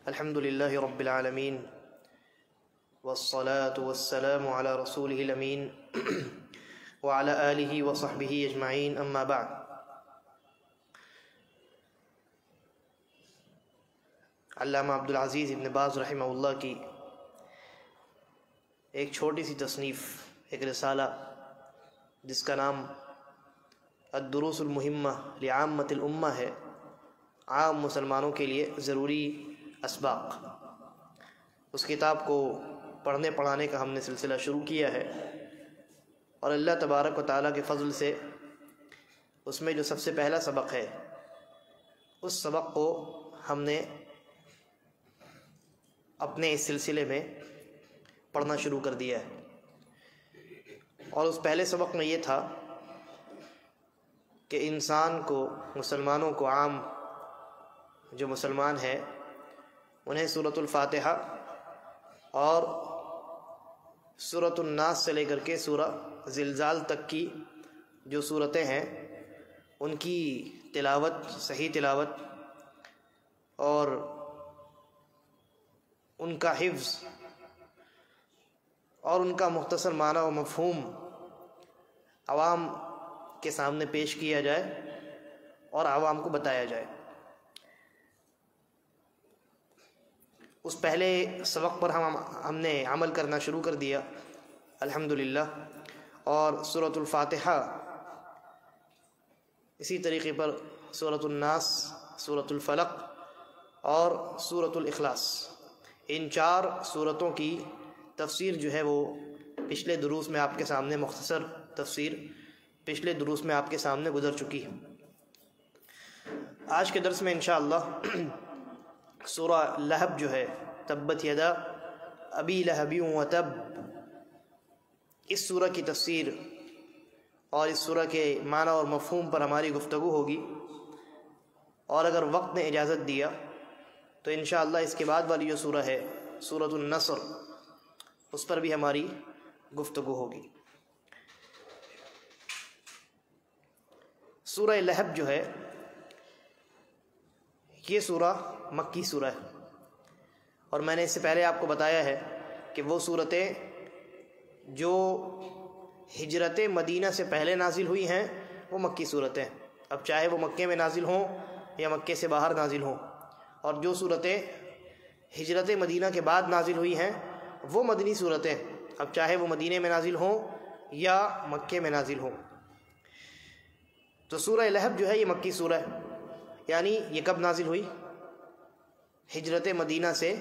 الحمد للہ رب العالمین والصلاة والسلام علی رسولہ الامین وعلی آلہ وصحبہ اجمعین اما بعد۔ علامہ عبدالعزیز ابن باز رحمہ اللہ کی ایک چھوٹی سی تصنیف، ایک رسالہ جس کا نام الدروس المہمہ لعامۃ الامہ ہے، عام مسلمانوں کے لیے ضروری اسباق۔ اس کتاب کو پڑھنے پڑھانے کا ہم نے سلسلہ شروع کیا ہے، اور اللہ تبارک و تعالیٰ کے فضل سے اس میں جو سب سے پہلا سبق ہے، اس سبق کو ہم نے اپنے اس سلسلے میں پڑھنا شروع کر دیا ہے۔ اور اس پہلے سبق میں یہ تھا کہ انسان کو، مسلمانوں کو، عام جو مسلمان ہیں انہیں سورۃ الفاتحہ اور سورۃ الناس سے لے کر کے سورہ زلزال تک کی جو صورتیں ہیں ان کی تلاوت، صحیح تلاوت اور ان کا حفظ اور ان کا مختصر معنی و مفہوم عوام کے سامنے پیش کیا جائے اور عوام کو بتایا جائے۔ اس پہلے سبق پر ہم نے عمل کرنا شروع کر دیا الحمدللہ، اور سورۃ الفاتحہ اسی طریقے پر سورۃ الناس، سورۃ الفلق اور سورۃ الاخلاص، ان چار سورتوں کی تفسیر جو ہے وہ پچھلے دروس میں آپ کے سامنے، مختصر تفسیر پچھلے دروس میں آپ کے سامنے گزر چکی ہے۔ آج کے درس میں انشاءاللہ سورہ لہب جو ہے، تبت یدا ابی لہب وتب، اس سورہ کی تفسیر اور اس سورہ کے معنی اور مفہوم پر ہماری گفتگو ہوگی، اور اگر وقت نے اجازت دیا تو انشاءاللہ اس کے بعد والی جو سورہ ہے سورۃ النصر، اس پر بھی ہماری گفتگو ہوگی۔ سورہ لہب جو ہے یہ سورہ مکی سورہ ہے، اور میں نے اس سے پہلے آپ کو بتایا ہے کہ وہ سورتیں جو ہجرت مدینہ سے پہلے نازل ہوئی ہیں وہ مکی صورتیں، اب چاہے وہ مکے میں نازل ہوں یا مکے سے باہر نازل ہوں، اور جو صورتیں ہجرت مدینہ کے بعد نازل ہوئی ہیں وہ مدنی صورتیں، اب چاہے وہ مدینے میں نازل ہوں یا مکے میں نازل ہوں۔ تو سورہ لہب جو ہے یہ مکی سورہ ہے، یعنی یہ کب نازل ہوئی؟ ہجرت مدینہ سے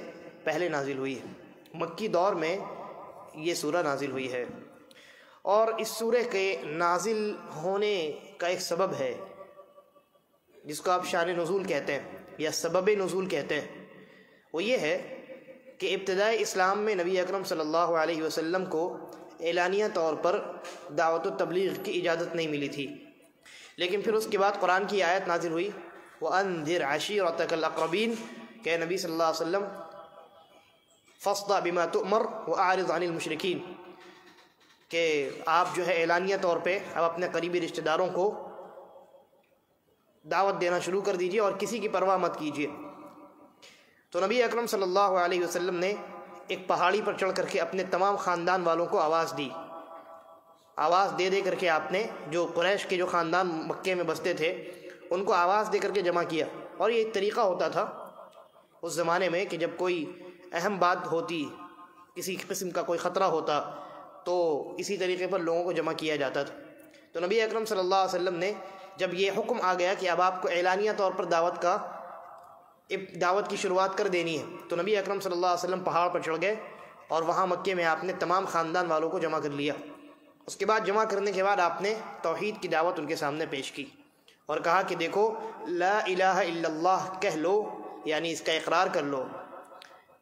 پہلے نازل ہوئی ہے، مکی دور میں یہ سورہ نازل ہوئی ہے۔ اور اس سورہ کے نازل ہونے کا ایک سبب ہے جس کو آپ شان نزول کہتے ہیں یا سبب نزول کہتے ہیں، وہ یہ ہے کہ ابتدائی اسلام میں نبی اکرم صلی اللہ علیہ وسلم کو اعلانیہ طور پر دعوت و تبلیغ کی اجازت نہیں ملی تھی، لیکن پھر اس کے بعد قرآن کی آیت نازل ہوئی وَأَنذِرْ عَشِيرَتَكَ الْأَقْرَبِينَ، کہ نبی صلی اللہ علیہ وسلم فَاصْدَعْ بِمَا تُؤْمَرْ وَأَعْرِضْ عَنِ الْمُشْرِكِينَ، کہ آپ جو ہے اعلانیہ طور پہ اب اپنے قریبی رشتہ داروں کو دعوت دینا شروع کر دیجئے اور کسی کی پرواہ مت کیجئے۔ تو نبی اکرم صلی اللہ علیہ وسلم نے ایک پہاڑی پر چڑھ کر کے اپنے تمام خاندان والوں کو آواز دی، آواز دے دے کر کے آپ نے جو قریش کے جو خاندان مکے میں بستے تھے ان کو آواز دے کر کے جمع کیا۔ اور یہ ایک طریقہ ہوتا تھا اس زمانے میں کہ جب کوئی اہم بات ہوتی، کسی قسم کا کوئی خطرہ ہوتا، تو اسی طریقے پر لوگوں کو جمع کیا جاتا تھا۔ تو نبی اکرم صلی اللہ علیہ وسلم نے جب یہ حکم آ گیا کہ اب آپ کو اعلانیہ طور پر دعوت کی شروعات کر دینی ہے، تو نبی اکرم صلی اللہ علیہ وسلم پہاڑ پر چڑھ گئے اور وہاں مکے میں آپ نے تمام خاندان والوں کو جمع کر لیا۔ اس کے بعد جمع کرنے کے بعد آپ نے توحید کی دعوت ان کے سامنے پیش کی اور کہا کہ دیکھو لا الہ الا اللہ کہہ لو، یعنی اس کا اقرار کر لو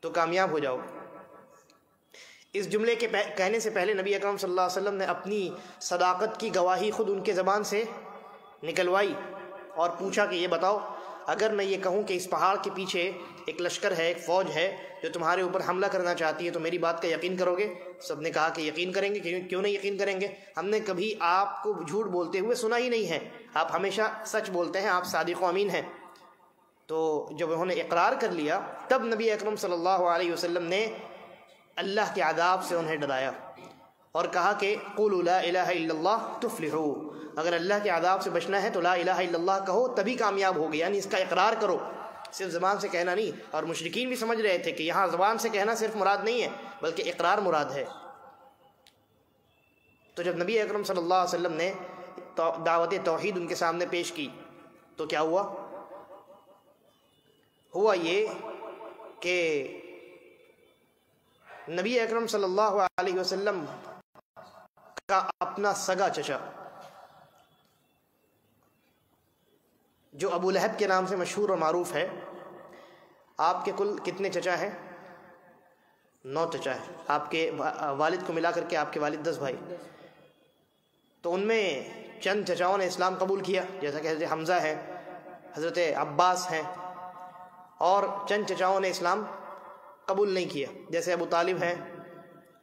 تو کامیاب ہو جاؤ۔ اس جملے کے کہنے سے پہلے نبی اکرم صلی اللہ علیہ وسلم نے اپنی صداقت کی گواہی خود ان کے زبان سے نکلوائی اور پوچھا کہ یہ بتاؤ، اگر میں یہ کہوں کہ اس پہاڑ کے پیچھے ایک لشکر ہے، ایک فوج ہے جو تمہارے اوپر حملہ کرنا چاہتی ہے، تو میری بات کا یقین کرو گے؟ سب نے کہا کہ یقین کریں گے، کیوں نہیں یقین کریں گے، ہم نے کبھی آپ کو جھوٹ بولتے ہوئے سنا ہی نہیں ہے، آپ ہمیشہ سچ بولتے ہیں، آپ صادق و امین ہیں۔ تو جب انہوں نے اقرار کر لیا تب نبی اکرم صلی اللہ علیہ وسلم نے اللہ کے عذاب سے انہیں ڈرایا اور کہا کہ قولوا لا الہ الا اللہ تفلحوا، اگر اللہ کے عذاب سے بچنا ہے تو لا الہ الا اللہ کہو تبھی کامیاب ہوگی، یعنی اس کا اقرار کرو، صرف زبان سے کہنا نہیں۔ اور مشرکین بھی سمجھ رہے تھے کہ یہاں زبان سے کہنا صرف مراد نہیں ہے بلکہ اقرار مراد ہے۔ تو جب نبی اکرم صلی اللہ علیہ وسلم نے دعوت توحید ان کے سامنے پیش کی تو کیا ہوا یہ کہ نبی اکرم صلی اللہ علیہ وسلم کا اپنا سگا چچا جو ابو لہب کے نام سے مشہور اور معروف ہے، آپ کے کل کتنے چچا ہیں؟ 9 چچا ہیں، آپ کے والد کو ملا کر کے آپ کے والد 10 بھائی۔ تو ان میں چند چچاؤں نے اسلام قبول کیا، جیسا کہ حضرت حمزہ ہے، حضرت عباس ہیں، اور چند چچاؤں نے اسلام قبول نہیں کیا، جیسے ابو طالب ہے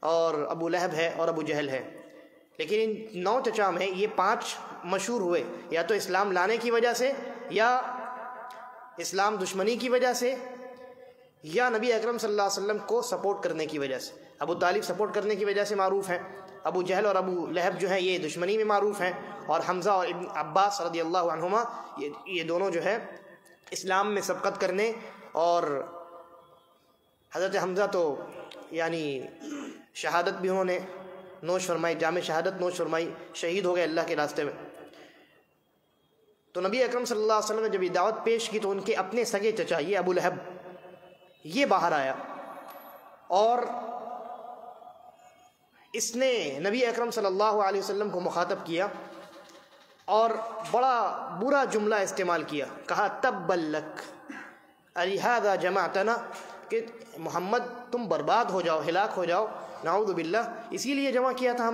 اور ابو لہب ہے اور ابو جہل ہے۔ لیکن ان 9 چچا میں یہ 5 مشہور ہوئے، یا تو اسلام لانے کی وجہ سے، یا اسلام دشمنی کی وجہ سے، یا نبی اکرم صلی اللہ علیہ وسلم کو سپورٹ کرنے کی وجہ سے۔ ابو طالب سپورٹ کرنے کی وجہ سے معروف ہیں، ابو جہل اور ابو لہب جو ہیں یہ دشمنی میں معروف ہیں، اور حمزہ اور ابن عباس رضی اللہ عنہما یہ دونوں جو ہے اسلام میں سبقت کرنے، اور حضرت حمزہ تو یعنی شہادت بھی انہوں نے نوش فرمائی، جام شہادت نوش فرمائی، شہید ہو گئے اللہ کے راستے میں۔ تو نبی اکرم صلی اللہ علیہ وسلم نے جب یہ دعوت پیش کی تو ان کے اپنے سگے چچا یہ ابو لہب یہ باہر آیا، اور اس نے نبی اکرم صلی اللہ علیہ وسلم کو مخاطب کیا اور بڑا برا جملہ استعمال کیا، کہا تبا لک الہذا جمعتنا، کہ محمد تم برباد ہو جاؤ، ہلاک ہو جاؤ، نعوذ باللہ، اسی لیے جمع کیا تھا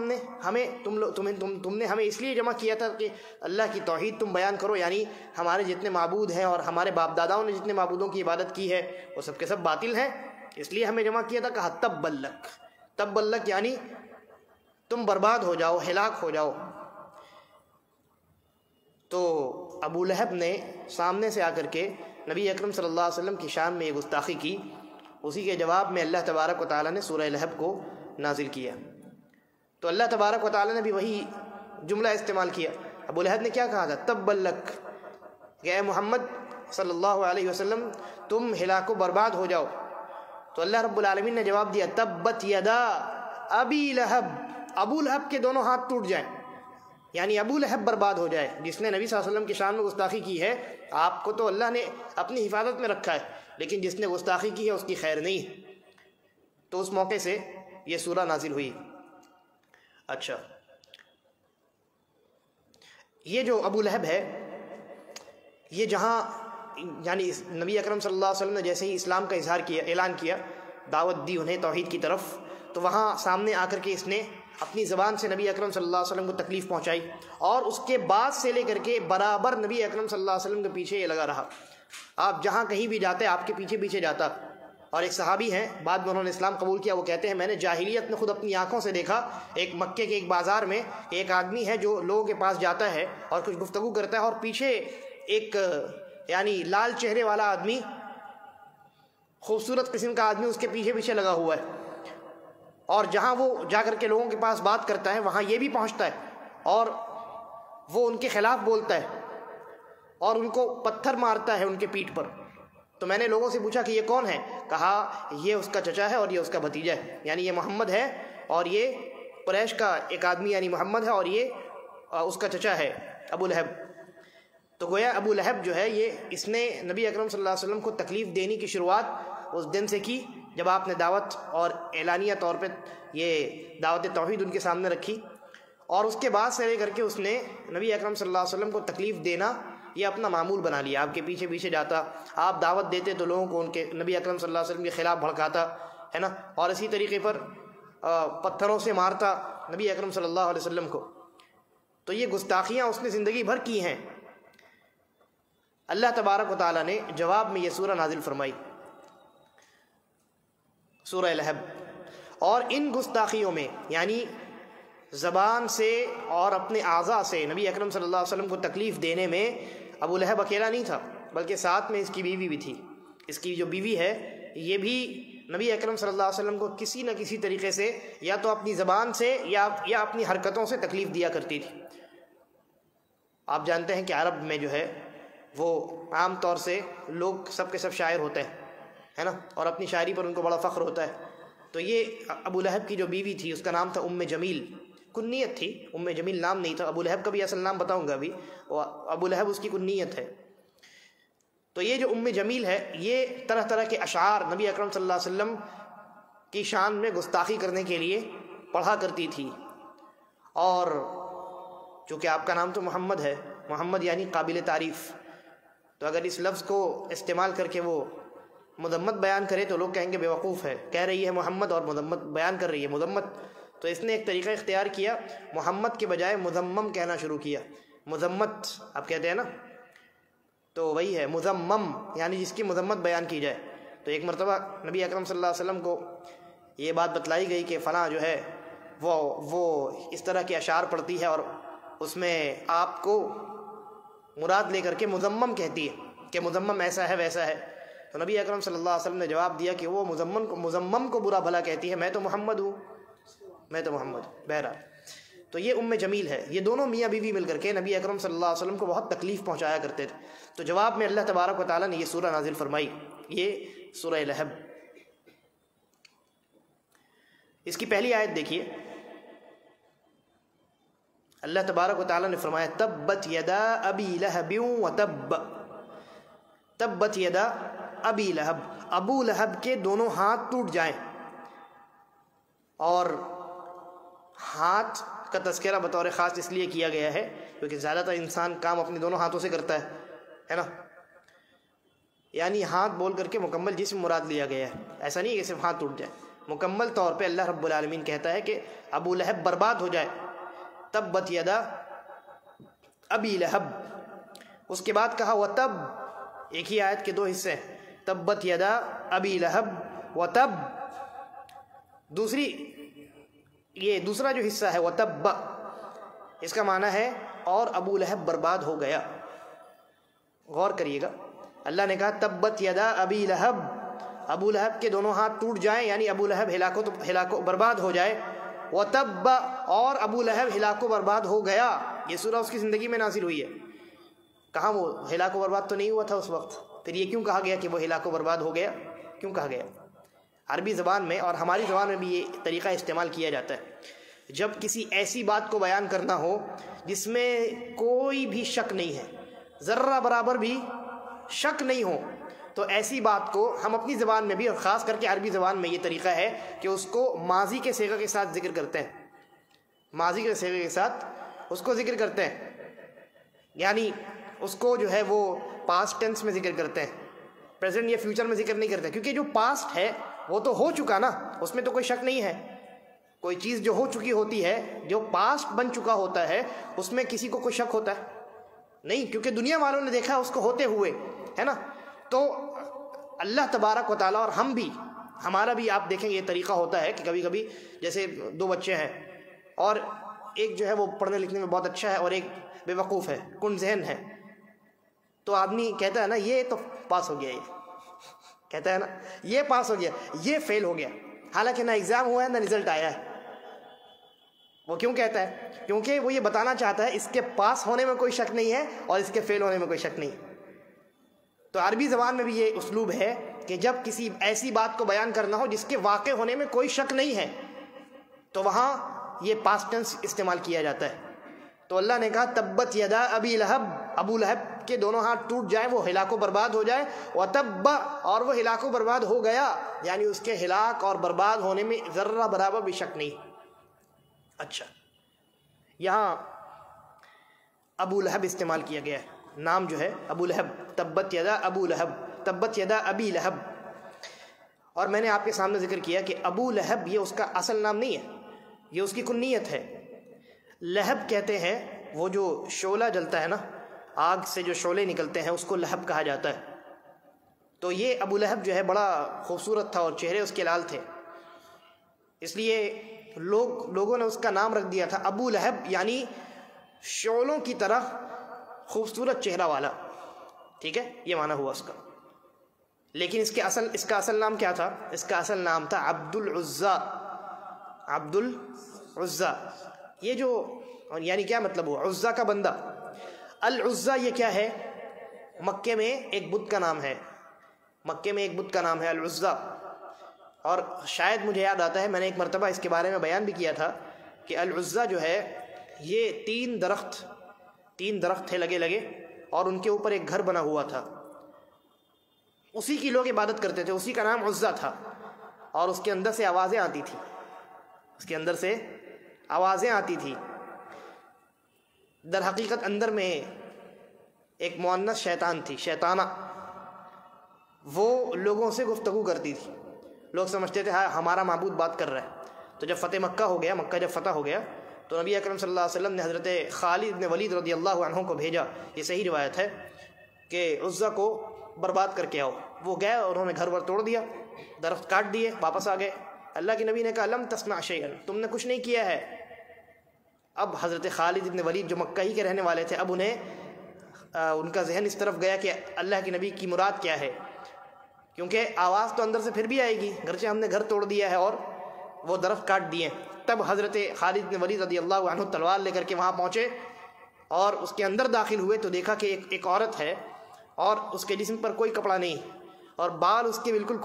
تم نے ہمیں اس لیے جمع کیا تھا کہ اللہ کی توحید تم بیان کرو، یعنی ہمارے جتنے معبود ہیں اور ہمارے باپ داداؤں نے جتنے معبودوں کی عبادت کی ہے وہ سب کے سب باطل ہیں، اس لیے ہمیں جمع کیا تھا۔ کہا تبا لک، تبا لک یعنی تم برباد ہو جاؤ، ہلاک ہو جاؤ۔ تو ابو لہب نے سامنے سے آ کر کے نبی اکرم صلی اللہ علیہ وسلم کی شان میں یہ گستاخی کی، اسی کے جواب میں اللہ تبارک و تعالیٰ نے سورہ لہب کو نازل کیا۔ تو اللہ تبارک و تعالیٰ نے بھی وہی جملہ استعمال کیا۔ ابو لہب نے کیا کہا تھا؟ تبا لک، کہ اے محمد صلی اللہ علیہ وسلم تم ہلاک و برباد ہو جاؤ۔ تو اللہ رب العالمین نے جواب دیا تبت یدا ابی لہب، ابو لہب کے دونوں ہاتھ ٹوٹ جائیں، یعنی ابو لہب برباد ہو جائے، جس نے نبی صلی اللہ علیہ وسلم کی شان میں گستاخی کی ہے۔ آپ کو تو اللہ نے اپنی حفاظت میں رکھا ہے، لیکن جس نے گستاخی کی ہے اس کی خیر نہیں۔ تو اس موقع سے یہ سورہ نازل ہوئی۔ اچھا، یہ جو ابو لہب ہے یہ جہاں یعنی نبی اکرم صلی اللہ علیہ وسلم نے جیسے ہی اسلام کا اظہار کیا، اعلان کیا، دعوت دی انہیں توحید کی طرف، تو وہاں سامنے آ کر کے اس نے اپنی زبان سے نبی اکرم صلی اللہ علیہ وسلم کو تکلیف پہنچائی، اور اس کے بعد سے لے کر کے برابر نبی اکرم صلی اللہ علیہ وسلم کے پیچھے یہ لگا رہا۔ آپ جہاں کہیں بھی جاتے آپ کے پیچھے پیچھے جاتا۔ اور ایک صحابی ہیں بعد میں انہوں نے اسلام قبول کیا، وہ کہتے ہیں میں نے جاہلیت میں خود اپنی آنکھوں سے دیکھا، ایک مکے کے ایک بازار میں ایک آدمی ہے جو لوگوں کے پاس جاتا ہے اور کچھ گفتگو کرتا ہے، اور پیچھے ایک یعنی لال چہرے والا آدمی، خوبصورت قسم کا آدمی اس کے پیچھے پیچھے لگا ہوا ہے، اور جہاں وہ جا کر کے لوگوں کے پاس بات کرتا ہے وہاں یہ بھی پہنچتا ہے اور وہ ان کے خلاف بولتا ہے اور ان کو پتھر مارتا ہے ان کے پیٹھ پر۔ تو میں نے لوگوں سے پوچھا کہ یہ کون ہے؟ کہا یہ اس کا چچا ہے اور یہ اس کا بھتیجا ہے، یعنی یہ محمد ہے اور یہ قریش کا ایک آدمی یعنی محمد ہے، اور یہ اس کا چچا ہے ابو لہب۔ تو گویا ابو لہب جو ہے اس نے نبی اکرم صلی اللہ علیہ وسلم کو تکلیف دینے کی شروعات اس دن سے کی جب آپ نے دعوت اور اعلانیہ طور پہ یہ دعوت توحید ان کے سامنے رکھی، اور اس کے بعد سے لے کر کے اس نے نبی اکرم صلی اللہ علیہ وسلم کو تکلیف دینا یہ اپنا معمول بنا لیا۔ آپ کے پیچھے پیچھے جاتا، آپ دعوت دیتے تو لوگوں کو ان کے نبی اکرم صلی اللہ علیہ وسلم کے خلاف بھڑکاتا ہے نا، اور اسی طریقے پر پتھروں سے مارتا نبی اکرم صلی اللہ علیہ وسلم کو۔ تو یہ گستاخیاں اس نے زندگی بھر کی ہیں۔ اللہ تبارک و تعالیٰ نے جواب میں یہ سورہ نازل فرمائی، سورہ لہب۔ اور ان گستاخیوں میں یعنی زبان سے اور اپنے اعضاء سے نبی اکرم صلی اللہ علیہ وسلم کو تکلیف دینے میں ابو لہب اکیلا نہیں تھا، بلکہ ساتھ میں اس کی بیوی بھی تھی. اس کی جو بیوی ہے یہ بھی نبی اکرم صلی اللہ علیہ وسلم کو کسی نہ کسی طریقے سے یا تو اپنی زبان سے یا اپنی حرکتوں سے تکلیف دیا کرتی تھی. آپ جانتے ہیں کہ عرب میں جو ہے وہ عام طور سے لوگ سب کے سب شاعر ہوتے ہیں، ہے نا، اور اپنی شاعری پر ان کو بڑا فخر ہوتا ہے. تو یہ ابو لہب کی جو بیوی تھی اس کا نام تھا ام جمیل، کنیت تھی، ام جمیل نام نہیں تھا. ابو لہب کا بھی اصل نام بتاؤں گا ابھی، ابو لہب اس کی کنیت ہے. تو یہ جو ام جمیل ہے یہ طرح طرح کے اشعار نبی اکرم صلی اللہ علیہ وسلم کی شان میں گستاخی کرنے کے لیے پڑھا کرتی تھی. اور چونکہ آپ کا نام تو محمد ہے، محمد یعنی قابل تعریف، تو اگر اس لفظ کو استعمال کر کے وہ مذمت بیان کرے تو لوگ کہیں گے بیوقوف ہے، کہہ رہی ہے محمد اور مذمت بیان کر رہی ہے مذمت. تو اس نے ایک طریقہ اختیار کیا، محمد کے بجائے مذمم کہنا شروع کیا. مذمت آپ کہتے ہیں نا، تو وہی ہے مذمم، یعنی جس کی مذمت بیان کی جائے. تو ایک مرتبہ نبی اکرم صلی اللہ علیہ وسلم کو یہ بات بتلائی گئی کہ فلاں جو ہے وہ اس طرح کے اشعار پڑھتی ہے اور اس میں آپ کو مراد لے کر کے مذمم کہتی ہے کہ مذمم ایسا ہے ویسا ہے. تو نبی اکرم صلی اللہ علیہ وسلم نے جواب دیا کہ وہ مذمم کو برا بھلا کہتی ہے، میں تو محمد ہوں، میں تو محمد ہوں. بہرحال تو یہ ام جمیل ہے. یہ دونوں میاں بیوی مل کر کے نبی اکرم صلی اللہ علیہ وسلم کو بہت تکلیف پہنچایا کرتے تھے. تو جواب میں اللہ تبارک و تعالیٰ نے یہ سورہ نازل فرمائی، یہ سورہ لہب. اس کی پہلی آیت دیکھیے، اللہ تبارک و تعالیٰ نے فرمایا تبت یدا ابی لہب وتب. تبت یدا ابی لہب، ابو لہب کے دونوں ہاتھ ٹوٹ جائیں. اور ہاتھ کا تذکرہ بطور خاص اس لیے کیا گیا ہے کیونکہ زیادہ تر انسان کام اپنے دونوں ہاتھوں سے کرتا ہے نا، یعنی ہاتھ بول کر کے مکمل جسم مراد لیا گیا ہے. ایسا نہیں ہے کہ صرف ہاتھ ٹوٹ جائے، مکمل طور پہ اللہ رب العالمین کہتا ہے کہ ابو لہب برباد ہو جائے. تبت یدا ابی لہب. اس کے بعد کہا وتب، ایک ہی آیت کے دو حصے ہیں، تبت یدا ابی لہب وتب. یہ دوسرا جو حصہ ہے وتب، اس کا معنی ہے اور ابو لہب برباد ہو گیا. غور کریے گا، اللہ نے کہا تبت یدا ابی لہب، ابو لہب کے دونوں ہاتھ ٹوٹ جائیں یعنی ابو لہب ہلاکو برباد ہو جائے. وتب، اور ابو لہب ہلاکو برباد ہو گیا. یہ سورہ اس کی زندگی میں نازل ہوئی ہے. کہاں وہ ہلاکو برباد تو نہیں ہوا تھا اس وقت، پھر یہ کیوں کہا گیا کہ وہ ہلاکو برباد ہو گیا؟ کیوں کہا گیا؟ عربی زبان میں اور ہماری زبان میں بھی یہ طریقہ استعمال کیا جاتا ہے جب کسی ایسی بات کو بیان کرنا ہو جس میں کوئی بھی شک نہیں ہے، ذرہ برابر بھی شک نہیں ہو، تو ایسی بات کو ہم اپنی زبان میں بھی اور خاص کر کے عربی زبان میں یہ طریقہ ہے کہ اس کو ماضی کے صیغہ کے ساتھ ذکر کرتے ہیں. ماضی کے صیغے کے ساتھ اس کو ذکر کرتے ہیں، یعنی اس کو جو ہے وہ پاسٹ ٹینس میں ذکر کرتے ہیں، پریزنٹ یا فیوچر میں ذکر نہیں کرتے، کیونکہ جو پاسٹ ہے وہ تو ہو چکا نا، اس میں تو کوئی شک نہیں ہے. کوئی چیز جو ہو چکی ہوتی ہے، جو پاسٹ بن چکا ہوتا ہے، اس میں کسی کو کوئی شک ہوتا ہے نہیں، کیونکہ دنیا والوں نے دیکھا اس کو ہوتے ہوئے، ہے نا. تو اللہ تبارک و تعالیٰ اور ہم بھی، ہمارا بھی آپ دیکھیں یہ طریقہ ہوتا ہے کہ کبھی کبھی جیسے دو بچے ہیں اور ایک جو ہے وہ پڑھنے لکھنے میں بہت اچھا ہے اور ایک بے وقوف ہے، کن ذہن ہے، تو آدمی کہتا ہے نا یہ تو پاس ہو گیا، یہ کہتا ہے نا یہ پاس ہو گیا، یہ فیل ہو گیا، حالانکہ نہ ایگزام ہوا ہے نہ رزلٹ آیا ہے. وہ کیوں کہتا ہے؟ کیونکہ وہ یہ بتانا چاہتا ہے اس کے پاس ہونے میں کوئی شک نہیں ہے اور اس کے فیل ہونے میں کوئی شک نہیں. تو عربی زبان میں بھی یہ اسلوب ہے کہ جب کسی ایسی بات کو بیان کرنا ہو جس کے واقع ہونے میں کوئی شک نہیں ہے تو وہاں یہ پاسٹ ٹینس استعمال کیا جاتا ہے. تو اللہ نے کہا تبت یدا ابی لہب، ابو لہب کے دونوں ہاتھ ٹوٹ جائیں، وہ ہلاک و برباد ہو جائے. وتب، اور وہ ہلاک و برباد ہو گیا، یعنی اس کے ہلاک اور برباد ہونے میں ذرہ برابر بھی شک نہیں. اچھا، یہاں ابو لہب استعمال کیا گیا ہے، نام جو ہے ابو لہب، تبت یدا ابو لہب، تبت یدا ابی لہب. اور میں نے آپ کے سامنے ذکر کیا کہ ابو لہب یہ اس کا اصل نام نہیں ہے، یہ اس کی کنیت ہے. لہب کہتے ہیں وہ جو شعلہ جلتا ہے نا، آگ سے جو شعلے نکلتے ہیں اس کو لہب کہا جاتا ہے. تو یہ ابو لہب جو ہے بڑا خوبصورت تھا اور چہرے اس کے لال تھے، اس لیے لوگوں نے اس کا نام رکھ دیا تھا ابو لہب، یعنی شعلوں کی طرح خوبصورت چہرہ والا. ٹھیک ہے، یہ معنی ہوا اس کا. لیکن اس کا اصل نام کیا تھا؟ اس کا اصل نام تھا عبد العزیٰ. عبد العزیٰ یہ جو یعنی کیا مطلب ہوا؟ عزیٰ کا بندہ. العزیٰ یہ کیا ہے؟ مکے میں ایک بت کا نام ہے. مکے میں ایک بت کا نام ہے العزیٰ. اور شاید مجھے یاد آتا ہے میں نے ایک مرتبہ اس کے بارے میں بیان بھی کیا تھا کہ العزیٰ جو ہے یہ تین درخت تھے لگے اور ان کے اوپر ایک گھر بنا ہوا تھا. اسی کی لوگ عبادت کرتے تھے. اسی کا نام عزیٰ تھا. اور اس کے اندر سے آوازیں آتی تھی. در حقیقت اندر میں ایک مؤنث شیطان تھی، شیطانہ. وہ لوگوں سے گفتگو کرتی تھی. لوگ سمجھتے تھے ہاں ہمارا معبود بات کر رہا ہے. تو جب مکہ جب فتح ہو گیا تو نبی اکرم صلی اللہ علیہ وسلم نے حضرت خالد بن ولید رضی اللہ عنہ کو بھیجا. یہ صحیح روایت ہے کہ عزیٰ کو برباد کر کے آؤ. وہ گئے اور انہوں نے گھر ور توڑ دیا، درخت کاٹ دیے، واپس آ گئے. اللہ کے نبی نے کہا لم تصنع شیئا، تم نے کچھ نہیں کیا ہے. اب حضرت خالد بن ولید جو مکہ ہی کے رہنے والے تھے، اب ان کا ذہن اس طرف گیا کہ اللہ کے نبی کی مراد کیا ہے، کیونکہ آواز تو اندر سے پھر بھی آئے گی، گرچہ ہم نے گھر توڑ دیا ہے اور وہ درخت کاٹ دیے. تب حضرت خالد بن ولید رضی اللہ عنہ تلوار لے کر کے وہاں پہنچے اور اس کے اندر داخل ہوئے تو دیکھا کہ ایک عورت ہے اور اس کے جسم پر کوئی کپڑا نہیں اور بال اس کے بالکل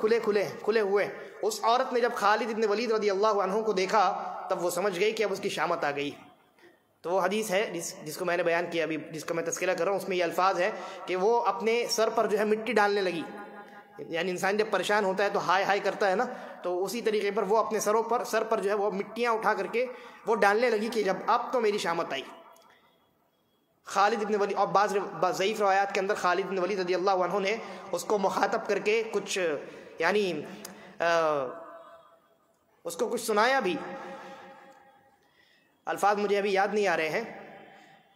کھلے ہوئے. اس عورت نے جب خالد بن ولید رضی اللہ عنہ کو دیکھا تب وہ سمجھ گئی کہ اب اس کی شامت آ گئی. تو وہ حدیث ہے جس کو میں نے بیان کیا ابھی، جس کا میں تذکرہ کر رہا ہوں، اس میں یہ الفاظ ہے کہ وہ اپنے سر پر جو ہے مٹی ڈالنے لگی. یعنی انسان جب پریشان ہوتا ہے تو ہائے کرتا ہے نا، تو اسی طریقے پر وہ اپنے سر پر جو ہے وہ مٹیاں اٹھا کر کے وہ ڈالنے لگی کہ جب اب تو میری شامت آئی. خالد بن ولید اور بعض ضعیف روایات کے اندر خالد بن ولید رضی اللہ عنہ نے اس کو مخاطب کر کے کچھ یعنی اس کو کچھ سنایا بھی. الفاظ مجھے ابھی یاد نہیں آ رہے ہیں.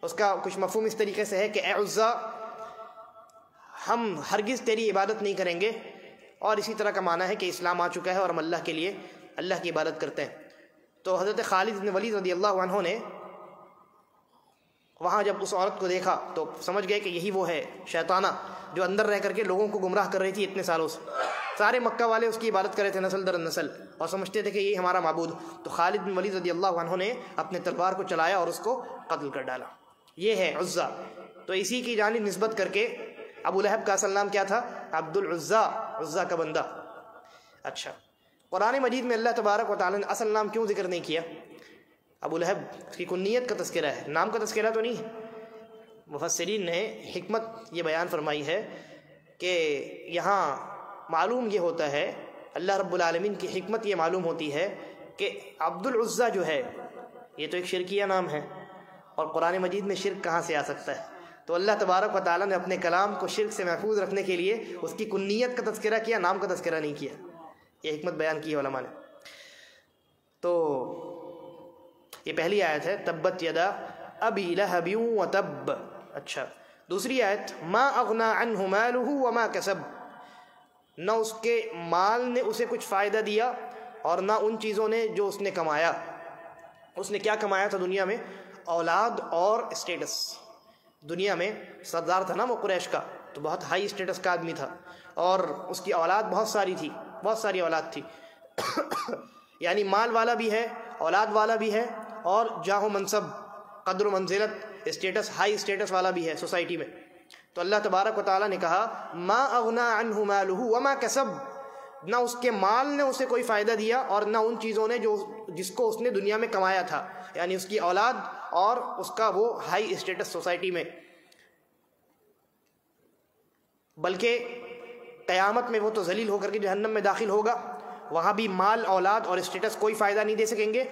اس کا کچھ مفہوم اس طریقے سے ہے کہ اے عزیٰ، ہم ہرگز تیری عبادت نہیں کریں گے. اور اسی طرح کا معنی ہے کہ اسلام آ چکا ہے اور ہم اللہ کے لیے اللہ کی عبادت کرتے ہیں. تو حضرت خالد بن ولید رضی اللہ عنہ نے وہاں جب اس عورت کو دیکھا تو سمجھ گئے کہ یہی وہ ہے شیطانہ جو اندر رہ کر کے لوگوں کو گمراہ کر رہی تھی اتنے سالوں سے. سارے مکہ والے اس کی عبادت کر رہے تھے نسل در نسل اور سمجھتے تھے کہ یہی ہمارا معبود. تو خالد بن ولید رضی اللہ عنہ نے اپنے تلوار کو چلایا اور اس کو قتل کر ڈالا. یہ ہے عزیٰ. تو اسی کی جانب نسبت کر کے ابو لہب کا اصل نام کیا تھا؟ عبد العزیٰ، عزیٰ کا بندہ. اچھا، قرآن مجید میں اللہ تبارک و تعالی نے اصل نام کیوں ذکر نہیں کیا؟ ابو لہب اس کی کنیت کا تذکرہ ہے، نام کا تذکرہ تو نہیں. مفسرین نے حکمت یہ بیان فرمائی ہے کہ یہاں معلوم یہ ہوتا ہے، اللہ رب العالمین کی حکمت یہ معلوم ہوتی ہے کہ عبد العزیٰ جو ہے یہ تو ایک شرکیہ نام ہے اور قرآن مجید میں شرک کہاں سے آ سکتا ہے؟ تو اللہ تبارک و تعالیٰ نے اپنے کلام کو شرک سے محفوظ رکھنے کے لیے اس کی کنیت کا تذکرہ کیا، نام کا تذکرہ نہیں کیا. یہ حکمت بیان کی ہے علماء نے. تو یہ پہلی آیت ہے تبت یدا ابی لہب وتب. اچھا، دوسری آیت ما اغنا عنہ مالہ وما کسب. نہ اس کے مال نے اسے کچھ فائدہ دیا اور نہ ان چیزوں نے جو اس نے کمایا. اس نے کیا کمایا تھا دنیا میں؟ اولاد اور اسٹیٹس. دنیا میں سردار تھا نا وہ قریش کا، تو بہت ہائی اسٹیٹس کا آدمی تھا اور اس کی اولاد بہت ساری اولاد تھی. یعنی مال والا بھی ہے، اولاد والا بھی ہے اور جاہ و منصب، قدر و منزلت، اسٹیٹس، ہائی اسٹیٹس والا بھی ہے سوسائٹی میں. تو اللہ تبارک و تعالیٰ نے کہا ما اغنا عنہ مالہ وما کسب. نہ اس کے مال نے اسے کوئی فائدہ دیا اور نہ ان چیزوں نے جس کو اس نے دنیا میں کمایا تھا، یعنی اس کی اولاد اور اس کا وہ ہائی اسٹیٹس سوسائٹی میں. بلکہ قیامت میں وہ تو ذلیل ہو کر کے جہنم میں داخل ہوگا، وہاں بھی مال، اولاد اور اسٹیٹس کوئی فائدہ نہیں دے سکیں گے.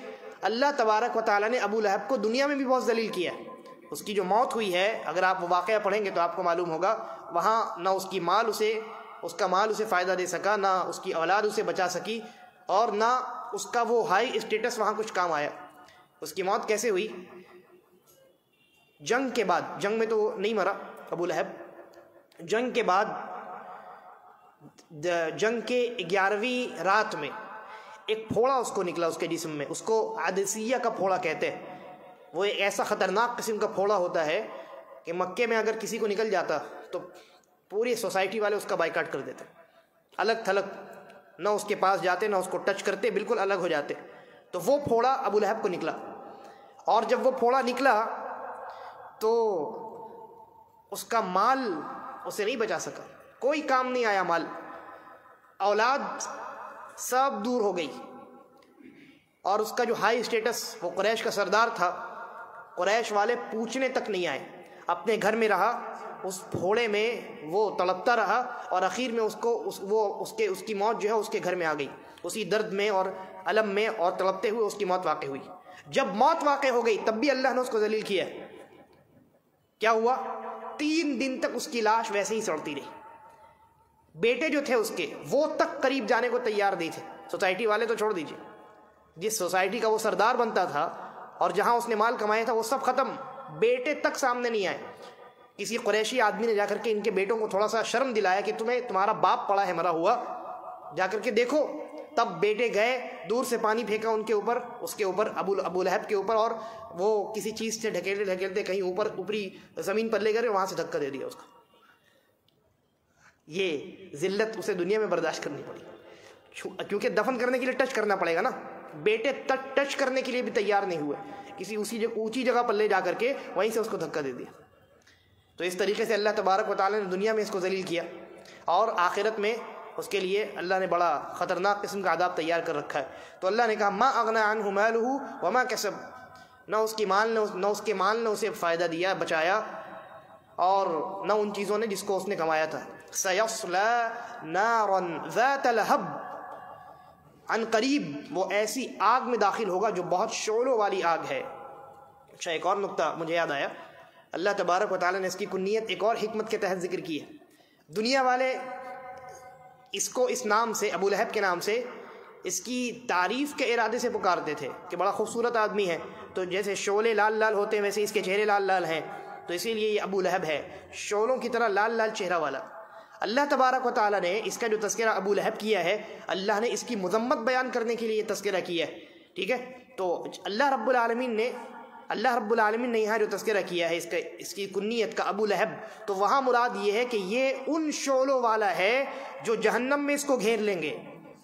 اللہ تبارک و تعالیٰ نے ابو لہب کو دنیا میں بھی بہت ذلیل کیا. اس کی جو موت ہوئی ہے، اگر آپ وہ واقعہ پڑھیں گے تو آپ کو معلوم ہوگا، وہاں نہ اس کا مال اسے فائدہ دے سکا، نہ اس کی اولاد اسے بچا سکی اور نہ اس کا وہ ہائی اسٹیٹس وہاں کچھ کام آیا. اس کی موت کیسے ہوئی؟ جنگ کے بعد. جنگ میں تو نہیں مرا ابو لہب. جنگ کے بعد، جنگ کے 11ویں رات میں ایک پھوڑا اس کو نکلا اس کے جسم میں. اس کو عدسیہ کا پھوڑا کہتے ہیں. وہ ایک ایسا خطرناک قسم کا پھوڑا ہوتا ہے کہ مکے میں اگر کسی کو نکل جاتا تو پوری سوسائٹی والے اس کا بائیکاٹ کر دیتے، الگ تھلگ، نہ اس کے پاس جاتے نہ اس کو ٹچ کرتے، بالکل الگ ہو جاتے۔ تو وہ پھوڑا ابو لہب کو نکلا، اور جب وہ پھوڑا نکلا تو اس کا مال اسے نہیں بچا سکا، کوئی کام نہیں آیا مال، اولاد سب دور ہو گئی، اور اس کا جو ہائی اسٹیٹس، وہ قریش کا سردار تھا، قریش والے پوچھنے تک نہیں آئے، اپنے گھر میں رہا، اس پھوڑے میں وہ تڑپتا رہا، اور آخر میں اس کی موت جو ہے اس کے گھر میں آ گئی، اسی درد میں اور الم میں اور تڑپتے ہوئے اس کی موت واقع ہوئی۔ جب موت واقع ہو گئی تب بھی اللہ نے اس کو ذلیل کیا۔ کیا ہوا؟ 3 دن تک اس کی لاش ویسے ہی سڑتی رہی، بیٹے جو تھے اس کے وہ تک قریب جانے کو تیار نہیں تھے، سوسائٹی والے تو چھوڑ دیجئے، جس سوسائٹی کا وہ سردار بنتا تھا اور جہاں اس نے مال کمایا تھا وہ سب ختم، بیٹے تک سامنے نہیں آئے۔ کسی قریشی آدمی نے جا کر کے ان کے بیٹوں کو تھوڑا سا شرم دلایا کہ تمہارا باپ پڑا ہے مرا ہوا، جا کر کے دیکھو، تب بیٹے گئے، دور سے پانی پھینکا ان کے اوپر، اس کے اوپر ابو لہب کے اوپر، اور وہ کسی چیز سے ڈھکیلتے کہیں اوپری زمین پر لے گئے، وہاں سے دھکا دے دیا اس کو۔ یہ ذلت اسے دنیا میں برداشت کرنی پڑی، کیونکہ دفن کرنے کے لیے ٹچ کرنا پڑے گا نا، بیٹے ٹچ کرنے کے لیے بھی تیار نہیں ہوئے، کسی اسی اونچی جگہ پر لے جا کر کے وہیں سے اس کو دھکا دے دیا۔ تو اس طریقے سے اللہ تبارک و تعالی نے دنیا میں اس کو ذلیل کیا، اور آخرت میں اس کے لیے اللہ نے بڑا خطرناک قسم کا عذاب تیار کر رکھا ہے۔ تو اللہ نے کہا ما اغنى عنہ مالہ وما کسب، نہ اس کے مال نے اسے فائدہ دیا، بچایا، اور نہ ان چیزوں نے جس کو اس نے کمایا تھا۔ سیصلی نارا ذات لہب، عن قریب وہ ایسی آگ میں داخل ہوگا جو بہت شعلوں والی آگ ہے۔ اچھا، ایک اور نقطہ مجھے یاد آیا، اللہ تبارک و تعالیٰ نے اس کی کنیت ایک اور حکمت کے تحت ذکر کی ہے۔ دنیا والے اس کو اس نام سے، ابو لہب کے نام سے، اس کی تعریف کے ارادے سے پکارتے تھے کہ بڑا خوبصورت آدمی ہے، تو جیسے شعلے لال لال ہوتے ہیں ویسے اس کے چہرے لال لال ہیں، تو اسی لیے یہ ابو لہب ہے، شعلوں کی طرح لال لال چہرہ والا۔ اللہ تبارک و تعالیٰ نے اس کا جو تذکرہ ابو لہب کیا ہے، اللہ نے اس کی مذمت بیان کرنے کے لیے یہ تذکرہ کیا ہے، ٹھیک ہے؟ تو اللہ رب العالمین نے یہاں جو تذکرہ کیا ہے اس کی کنیت کا ابو لہب، تو وہاں مراد یہ ہے کہ یہ ان شعلوں والا ہے جو جہنم میں اس کو گھیر لیں گے،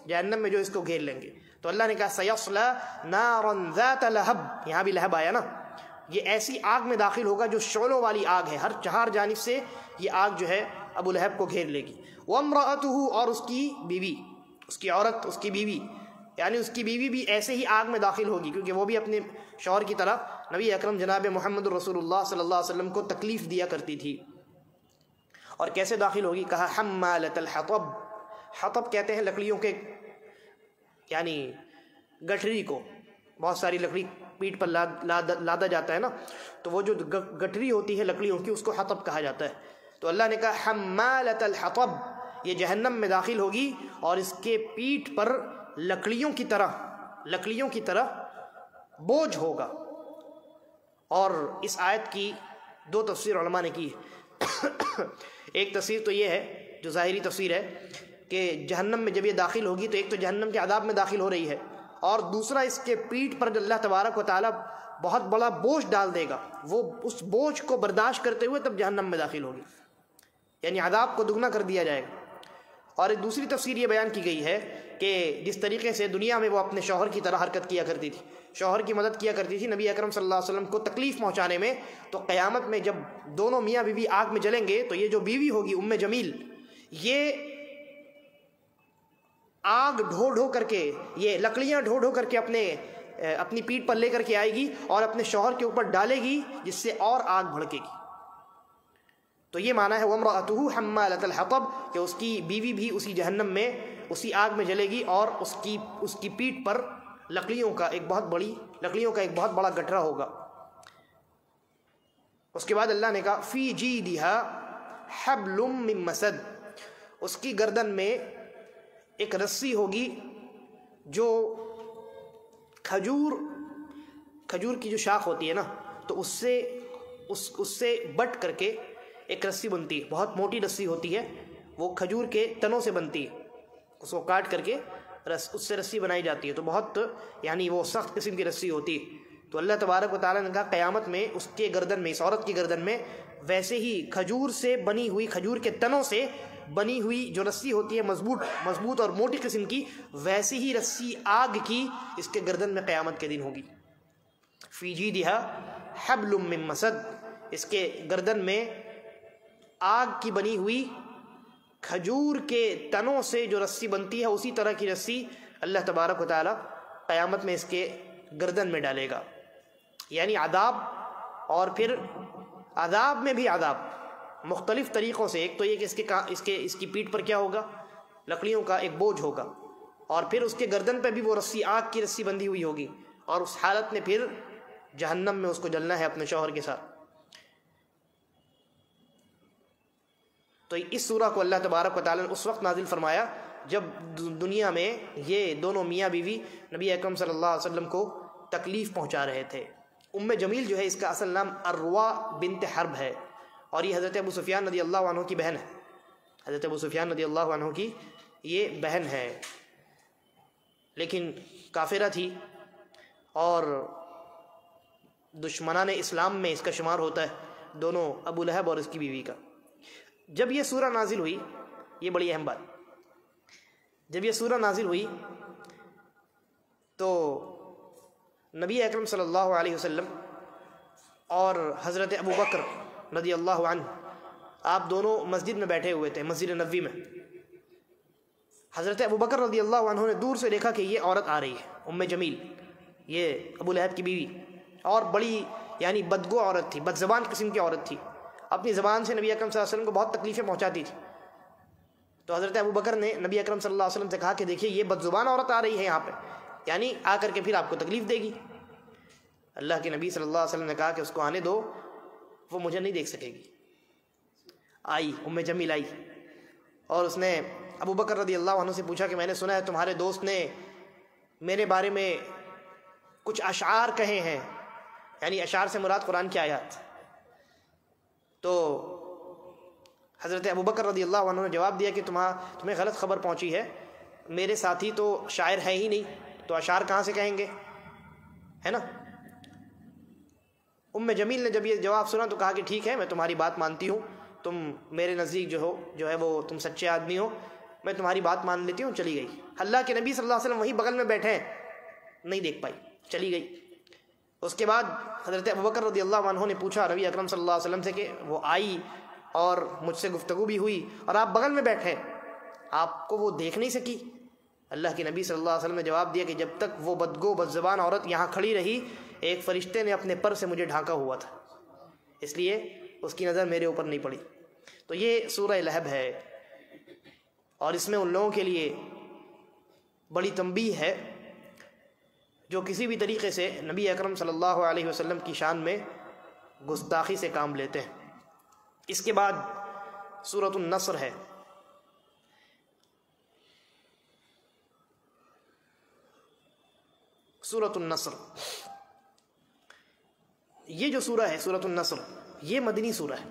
جہنم میں جو اس کو گھیر لیں گے۔ تو اللہ نے کہا سیصلی نارا ذات لہب، یہاں بھی لہب آیا نا، یہ ایسی آگ میں داخل ہوگا جو شعلوں والی آگ ہے، ہر چہار جانب سے یہ آگ جو ہے ابو لہب کو گھیر لے گی۔ وامرأتہ، اور اس کی بیوی، اس کی عورت، اس کی بیوی، یعنی اس کی بیوی بھی ایسے ہی آگ میں داخل ہوگی، کیونکہ وہ بھی اپنے شوہر کی طرح نبی اکرم جناب محمد رسول اللہ صلی اللہ علیہ وسلم کو تکلیف دیا کرتی تھی۔ اور کیسے داخل ہوگی؟ کہا حمالۃ الحطب، حطب کہتے ہیں لکڑیوں کے، یعنی گٹھری کو، بہت ساری لکڑی پیٹ پر لادا جاتا ہے نا، تو وہ جو گٹھری ہوتی ہے لکڑیوں کی اس کو حطب کہا جاتا ہے۔ تو اللہ نے کہا حمالۃ الحطب، یہ جہنم میں داخل ہوگی اور اس کے پیٹھ پر لکڑیوں کی طرح بوجھ ہوگا۔ اور اس آیت کی 2 تفسیر علماء نے کی ہے۔ ایک تفسیر تو یہ ہے، جو ظاہری تفسیر ہے، کہ جہنم میں جب یہ داخل ہوگی تو ایک تو جہنم کے عذاب میں داخل ہو رہی ہے، اور دوسرا اس کے پیٹھ پر اللہ تبارک و تعالیٰ بہت بڑا بوجھ ڈال دے گا، وہ اس بوجھ کو برداشت کرتے ہوئے تب جہنم میں داخل ہوگی، یعنی عذاب کو دگنا کر دیا جائے گا۔ اور ایک دوسری تفسیر یہ بیان کی گئی ہے کہ جس طریقے سے دنیا میں وہ اپنے شوہر کی طرح حرکت کیا کرتی تھی، شوہر کی مدد کیا کرتی تھی نبی اکرم صلی اللہ علیہ وسلم کو تکلیف پہنچانے میں، تو قیامت میں جب دونوں میاں بیوی آگ میں جلیں گے تو یہ جو بیوی ہوگی ام جمیل، یہ آگ ڈھو کر کے، یہ لکڑیاں ڈھو کر کے اپنی پیٹھ پر لے کر کے آئے گی اور اپنے شوہر کے اوپر ڈالے گی، جس سے اور آگ بھڑکے گی۔ تو یہ معنی ہے وامرأتہ حمالۃ الحطب، کہ اس کی بیوی بھی اسی جہنم میں، اسی آگ میں جلے گی، اور اس کی پیٹھ پر لکڑیوں کا ایک بہت بڑا گٹھرا ہوگا۔ اس کے بعد اللہ نے کہا فی جیدہا حبل من مسد، اس کی گردن میں ایک رسی ہوگی جو کھجور کی جو شاخ ہوتی ہے نا، تو اس سے بٹ کر کے ایک رسی بنتی ہے، بہت موٹی رسی ہوتی ہے، وہ کھجور کے تنوں سے بنتی ہے، اس کو کاٹ کر کے اس سے رسی بنائی جاتی ہے، تو بہت یعنی وہ سخت قسم کی رسی ہوتی ہے۔ تو اللہ تبارک و تعالیٰ نے کہا قیامت میں اس کے گردن میں، اس عورت کی گردن میں ویسے ہی کھجور سے بنی ہوئی، کھجور کے تنوں سے بنی ہوئی جو رسی ہوتی ہے مضبوط اور موٹی قسم کی، ویسی ہی رسی آگ کی اس کے گردن میں قیامت کے دن ہوگی۔ فی جیدہا حبل من مسد، اس کے گردن میں آگ کی بنی ہوئی کھجور کے تنوں سے جو رسی بنتی ہے اسی طرح کی رسی اللہ تبارک و تعالی قیامت میں اس کے گردن میں ڈالے گا۔ یعنی عذاب، اور پھر عذاب میں بھی عذاب مختلف طریقوں سے۔ ایک تو یہ کہ اس کی پیٹھ پر کیا ہوگا، لکڑیوں کا ایک بوجھ ہوگا، اور پھر اس کے گردن پہ بھی وہ رسی آگ کی رسی بندھی ہوئی ہوگی، اور اس حالت میں پھر جہنم میں اس کو جلنا ہے اپنے شوہر کے ساتھ۔ تو اس سورہ کو اللہ تبارک و تعالیٰ نے اس وقت نازل فرمایا جب دنیا میں یہ دونوں میاں بیوی نبی اکرم صلی اللہ علیہ وسلم کو تکلیف پہنچا رہے تھے۔ جمیل جو ہے اس کا اصل نام اروا بنت حرب ہے، اور یہ حضرت ابو سفیان رضی اللہ عنہ کی بہن ہے۔ حضرت ابو سفیان رضی اللہ عنہ کی یہ بہن ہے، لیکن کافرہ تھی اور دشمنان اسلام میں اس کا شمار ہوتا ہے، دونوں ابو لہب اور اس کی بیوی کا۔ جب یہ سورہ نازل ہوئی، یہ بڑی اہم بات، جب یہ سورہ نازل ہوئی تو نبی اکرم صلی اللہ علیہ وسلم اور حضرت ابو بکر رضی اللہ عنہ، آپ دونوں مسجد میں بیٹھے ہوئے تھے، مسجد نبوی میں۔ حضرت ابو بکر رضی اللہ عنہ نے دور سے دیکھا کہ یہ عورت آ رہی ہے، جمیل، یہ ابو لہب کی بیوی، اور بڑی یعنی بدگو عورت تھی، بد زبان قسم کی عورت تھی، اپنی زبان سے نبی اکرم صلی اللہ علیہ وسلم کو بہت تکلیفیں پہنچاتی تھی۔ تو حضرت ابو بکر نے نبی اکرم صلی اللہ علیہ وسلم سے کہا کہ دیکھیے یہ بد زبان عورت آ رہی ہے یہاں پہ، یعنی آ کر کے پھر آپ کو تکلیف دے گی۔ اللہ کے نبی صلی اللہ علیہ وسلم نے کہا کہ اس کو آنے دو، وہ مجھے نہیں دیکھ سکے گی۔ آئی جمیل آئی، اور اس نے ابو بکر رضی اللہ عنہ سے پوچھا کہ میں نے سنا ہے تمہارے دوست نے میرے بارے میں کچھ اشعار کہے ہیں، یعنی اشعار سے مراد قرآن کی آیات۔ تو حضرت ابو بکر رضی اللہ عنہ نے جواب دیا کہ تمہیں غلط خبر پہنچی ہے، میرے ساتھی تو شاعر ہے ہی نہیں، تو اشعار کہاں سے کہیں گے، ہے نا۔ جمیل نے جب یہ جواب سنا تو کہا کہ ٹھیک ہے، میں تمہاری بات مانتی ہوں، تم میرے نزدیک جو ہے وہ تم سچے آدمی ہو، میں تمہاری بات مان لیتی ہوں، چلی گئی۔ اللہ کے نبی صلی اللہ علیہ وسلم وہیں بغل میں بیٹھے ہیں، نہیں دیکھ پائی، چلی گئی۔ اس کے بعد حضرت ابوبکر رضی اللہ عنہ نے پوچھا نبی اکرم صلی اللہ علیہ وسلم سے کہ وہ آئی اور مجھ سے گفتگو بھی ہوئی اور آپ بغل میں بیٹھے، آپ کو وہ دیکھ نہیں سکی؟ اللہ کے نبی صلی اللہ علیہ وسلم نے جواب دیا کہ جب تک وہ بدگو بد زبان عورت یہاں کھڑی رہی، ایک فرشتے نے اپنے پر سے مجھے ڈھانکا ہوا تھا، اس لیے اس کی نظر میرے اوپر نہیں پڑی۔ تو یہ سورہ لہب ہے، اور اس میں ان لوگوں کے لیے بڑی تنبیہ ہے جو کسی بھی طریقے سے نبی اکرم صلی اللہ علیہ وسلم کی شان میں گستاخی سے کام لیتے ہیں۔ اس کے بعد سورۃ النصر ہے۔ سورۃ النصر، یہ جو سورہ ہے سورۃ النصر، یہ مدنی سورہ ہے،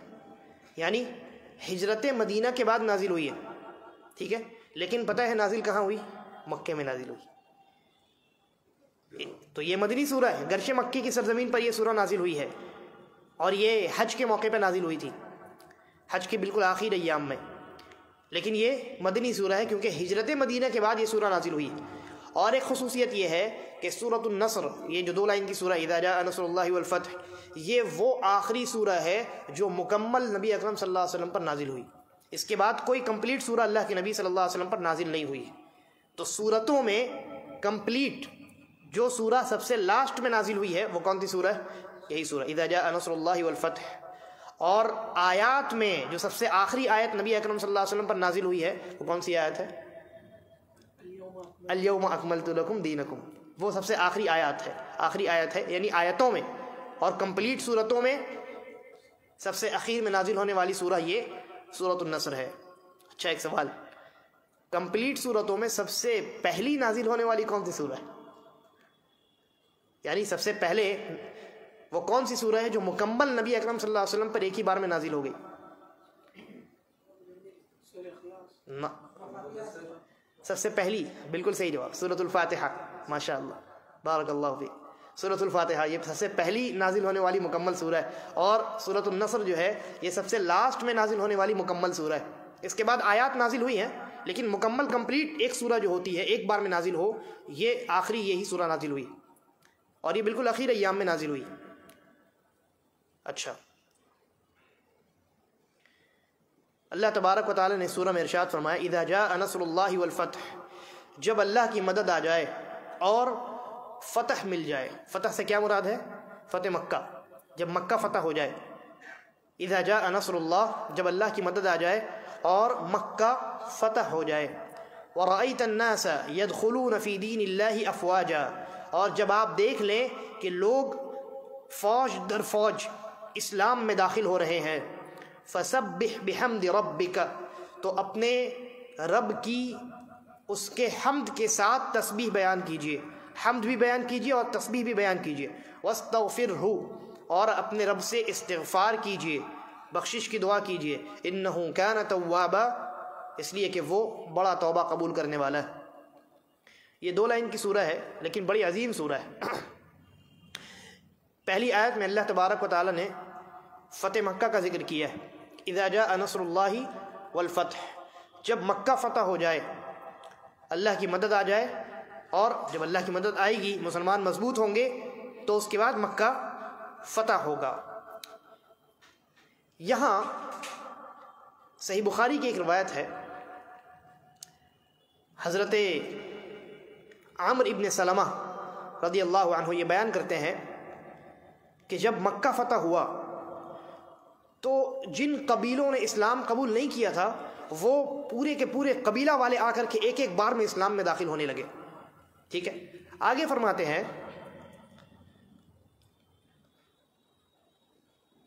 یعنی ہجرت مدینہ کے بعد نازل ہوئی ہے، ٹھیک ہے، لیکن پتہ ہے نازل کہاں ہوئی؟ مکے میں نازل ہوئی۔ تو یہ مدنی سورہ ہے، گرچہ مکی کی سرزمین پر یہ سورہ نازل ہوئی ہے، اور یہ حج کے موقع پہ نازل ہوئی تھی، حج کے بالکل آخر ایام میں، لیکن یہ مدنی سورہ ہے کیونکہ ہجرت مدینہ کے بعد یہ سورہ نازل ہوئی۔ اور ایک خصوصیت یہ ہے کہ سورۃ النصر، یہ جو 2 لائن کی سورہ اذا جاء نصر اللہ والفتح، یہ وہ آخری سورہ ہے جو مکمل نبی اکرم صلی اللہ علیہ وسلم پر نازل ہوئی۔ اس کے بعد کوئی کمپلیٹ سورہ اللہ کے نبی صلی اللہ علیہ وسلم پر نازل نہیں ہوئی۔ تو سورتوں میں کمپلیٹ جو سورہ سب سے لاسٹ میں نازل ہوئی ہے وہ کون سی سورہ ہے؟ یہی سورہ اذا جاء نصر اللہ والفتح۔ اور آیات میں جو سب سے آخری آیت نبی اکرم صلی اللہ علیہ وسلم پر نازل ہوئی ہے وہ کون سی آیت ہے؟ الیوم اکملت لکم دینکم، وہ سب سے آخری آیت ہے، یعنی آیتوں میں اور کمپلیٹ سورتوں میں سب سے اخیر میں نازل ہونے والی سورہ یہ سورۃ النصر ہے۔ اچھا، ایک سوال، کمپلیٹ سورتوں میں سب سے پہلی نازل ہونے والی کون سی سورہ ہے؟ یعنی سب سے پہلے وہ کون سی سورہ ہے جو مکمل نبی اکرم صلی اللہ علیہ وسلم پر ایک ہی بار میں نازل ہو گئی؟ سب سے پہلی، بالکل صحیح جواب، سورۃ الفاتحہ، ماشاء اللہ، بارک اللہ فیک۔ سورۃ الفاتحہ یہ سب سے پہلی نازل ہونے والی مکمل سورہ ہے، اور سورۃ النصر جو ہے یہ سب سے لاسٹ میں نازل ہونے والی مکمل سورہ ہے۔ اس کے بعد آیات نازل ہوئی ہیں، لیکن مکمل کمپلیٹ ایک سورہ جو ہوتی ہے ایک بار میں نازل ہو، یہ آخری یہی سورہ نازل ہوئی، اور یہ بالکل اخیر ایام میں نازل ہوئی۔ اچھا، اللہ تبارک و تعالی نے سورہ میں ارشاد فرمایا اذا جاء نصر اللہ والفتح، جب اللہ کی مدد آ جائے اور فتح مل جائے۔ فتح سے کیا مراد ہے؟ فتح مکہ، جب مکہ فتح ہو جائے۔ اذا جاء نصر اللہ، جب اللہ کی مدد آ جائے اور مکہ فتح ہو جائے۔ ورأيت الناس يدخلون في دين الله افواجا، اور جب آپ دیکھ لیں کہ لوگ فوج در فوج اسلام میں داخل ہو رہے ہیں۔ فسبح بحمد ربک، تو اپنے رب کی اس کے حمد کے ساتھ تسبیح بیان کیجئے، حمد بھی بیان کیجئے اور تسبیح بھی بیان کیجئے۔ واستغفرہ، اور اپنے رب سے استغفار کیجئے، بخشش کی دعا کیجئے۔ انہ کان توابا، اس لیے کہ وہ بڑا توبہ قبول کرنے والا ہے۔ یہ 2 لائن کی سورہ ہے، لیکن بڑی عظیم سورہ ہے۔ پہلی آیت میں اللہ تبارک و تعالی نے فتح مکہ کا ذکر کیا ہے، اذا جاء نصر اللہ والفتح، جب مکہ فتح ہو جائے، اللہ کی مدد آ جائے، اور جب اللہ کی مدد آئے گی مسلمان مضبوط ہوں گے تو اس کے بعد مکہ فتح ہوگا۔ یہاں صحیح بخاری کی ایک روایت ہے، حضرت عمرو ابن سلمہ رضی اللہ عنہ یہ بیان کرتے ہیں کہ جب مکہ فتح ہوا تو جن قبیلوں نے اسلام قبول نہیں کیا تھا وہ پورے کے پورے قبیلہ والے آ کر کے ایک ایک بار میں اسلام میں داخل ہونے لگے۔ ٹھیک ہے، آگے فرماتے ہیں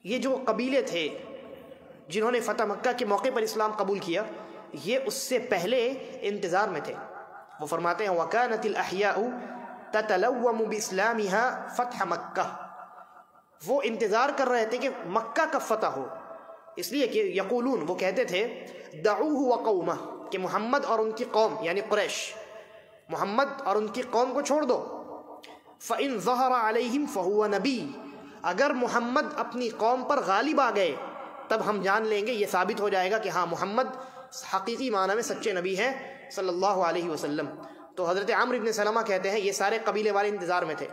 یہ جو قبیلے تھے جنہوں نے فتح مکہ کے موقع پر اسلام قبول کیا، یہ اس سے پہلے انتظار میں تھے۔ وہ فرماتے ہیں وَكَانَتِ الْأَحْيَاءُ تَتَلَوَّمُ بِإِسْلَامِهَا فتح مکہ، وہ انتظار کر رہے تھے کہ مکہ کب فتح ہو، اس لیے کہ یقولون، وہ کہتے تھے دعوہ وقومہ، کہ محمد اور ان کی قوم یعنی قریش، محمد اور ان کی قوم کو چھوڑ دو۔ فَإِن ظَهَرَ عَلَيْهِمْ فَهُوَ نَبِيٌّ، اگر محمد اپنی قوم پر غالب آ گئے تب ہم جان لیں گے، یہ ثابت ہو جائے گا کہ ہاں محمد حقیقی معنی میں سچے نبی ہیں صلی اللہ علیہ وسلم۔ تو حضرت عمرو بن سلمہ کہتے ہیں یہ سارے قبیلے والے انتظار میں تھے۔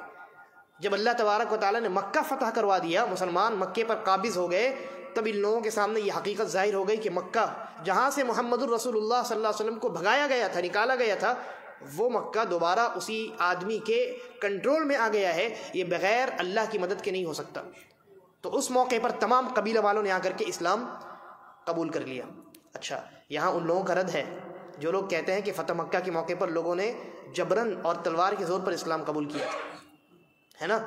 جب اللہ تبارک و تعالیٰ نے مکہ فتح کروا دیا، مسلمان مکے پر قابض ہو گئے، تب ان لوگوں کے سامنے یہ حقیقت ظاہر ہو گئی کہ مکہ جہاں سے محمد الرسول اللہ صلی اللہ علیہ وسلم کو بھگایا گیا تھا، نکالا گیا تھا، وہ مکہ دوبارہ اسی آدمی کے کنٹرول میں آ گیا ہے، یہ بغیر اللہ کی مدد کے نہیں ہو سکتا۔ تو اس موقع پر تمام قبیلہ والوں نے آ کر کے اسلام قبول کر لیا۔ اچھا، یہاں ان لوگوں کا رد ہے جو لوگ کہتے ہیں کہ فتح مکہ کے موقع پر لوگوں نے جبرن اور تلوار کے زور پر اسلام قبول کیا ہے نا۔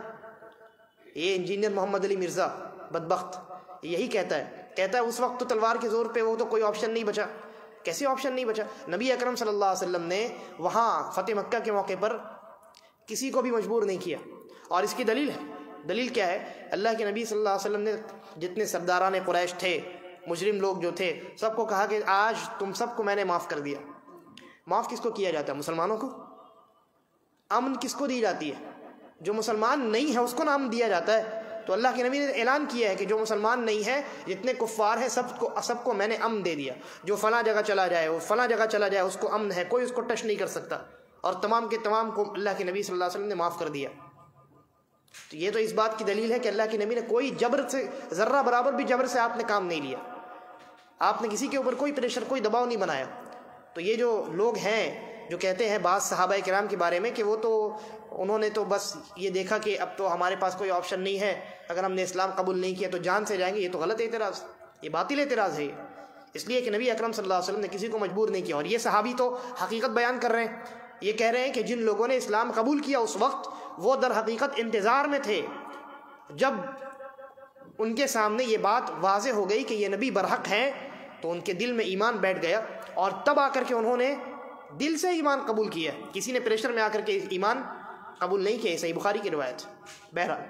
یہ انجینئر محمد علی مرزا بدبخت یہی کہتا ہے اس وقت تو تلوار کے زور پہ وہ تو کوئی آپشن نہیں بچا۔ کیسے آپشن نہیں بچا؟ نبی اکرم صلی اللہ علیہ وسلم نے وہاں فتح مکہ کے موقع پر کسی کو بھی مجبور نہیں کیا، اور اس کی دلیل ہے۔ دلیل کیا ہے؟ اللہ کے نبی صلی اللہ علیہ وسلم نے جتنے سرداران قریش تھے، مجرم لوگ جو تھے، سب کو کہا کہ آج تم سب کو میں نے معاف کر دیا۔ معاف کس کو کیا جاتا ہے؟ مسلمانوں کو۔ امن کس کو دی جاتی ہے؟ جو مسلمان نہیں ہے اس کو نام دیا جاتا ہے۔ تو اللہ کے نبی نے اعلان کیا ہے کہ جو مسلمان نہیں ہے، جتنے کفار ہیں، سب کو میں نے امن دے دیا۔ جو فلاں جگہ چلا جائے، وہ فلاں جگہ چلا جائے، اس کو امن ہے، کوئی اس کو ٹچ نہیں کر سکتا، اور تمام کے تمام کو اللہ کے نبی صلی اللہ علیہ وسلم نے معاف کر دیا۔ تو یہ تو اس بات کی دلیل ہے کہ اللہ کے نبی نے کوئی جبر سے، ذرہ برابر بھی جبر سے آپ نے کام نہیں لیا، آپ نے کسی کے اوپر کوئی پریشر، کوئی دباؤ نہیں بنایا۔ تو یہ جو لوگ ہیں جو کہتے ہیں بعض صحابہ کرام کے بارے میں کہ وہ تو انہوں نے تو بس یہ دیکھا کہ اب تو ہمارے پاس کوئی آپشن نہیں ہے، اگر ہم نے اسلام قبول نہیں کیا تو جان سے جائیں گے، یہ تو غلط اعتراض، یہ باطل اعتراض ہے۔ اس لیے کہ نبی اکرم صلی اللہ علیہ وسلم نے کسی کو مجبور نہیں کیا، اور یہ صحابی تو حقیقت بیان کر رہے ہیں۔ یہ کہہ رہے ہیں کہ جن لوگوں نے اسلام قبول کیا اس وقت وہ در حقیقت انتظار میں تھے، جب ان کے سامنے یہ بات واضح ہو گئی کہ یہ نبی برحق ہیں تو ان کے دل میں ایمان بیٹھ گیا، اور تب آ کر کے انہوں نے دل سے ایمان قبول کیا، کسی نے پریشر میں آ کر کے ایمان قبول نہیں کیا۔ صحیح بخاری کی روایت۔ بہرحال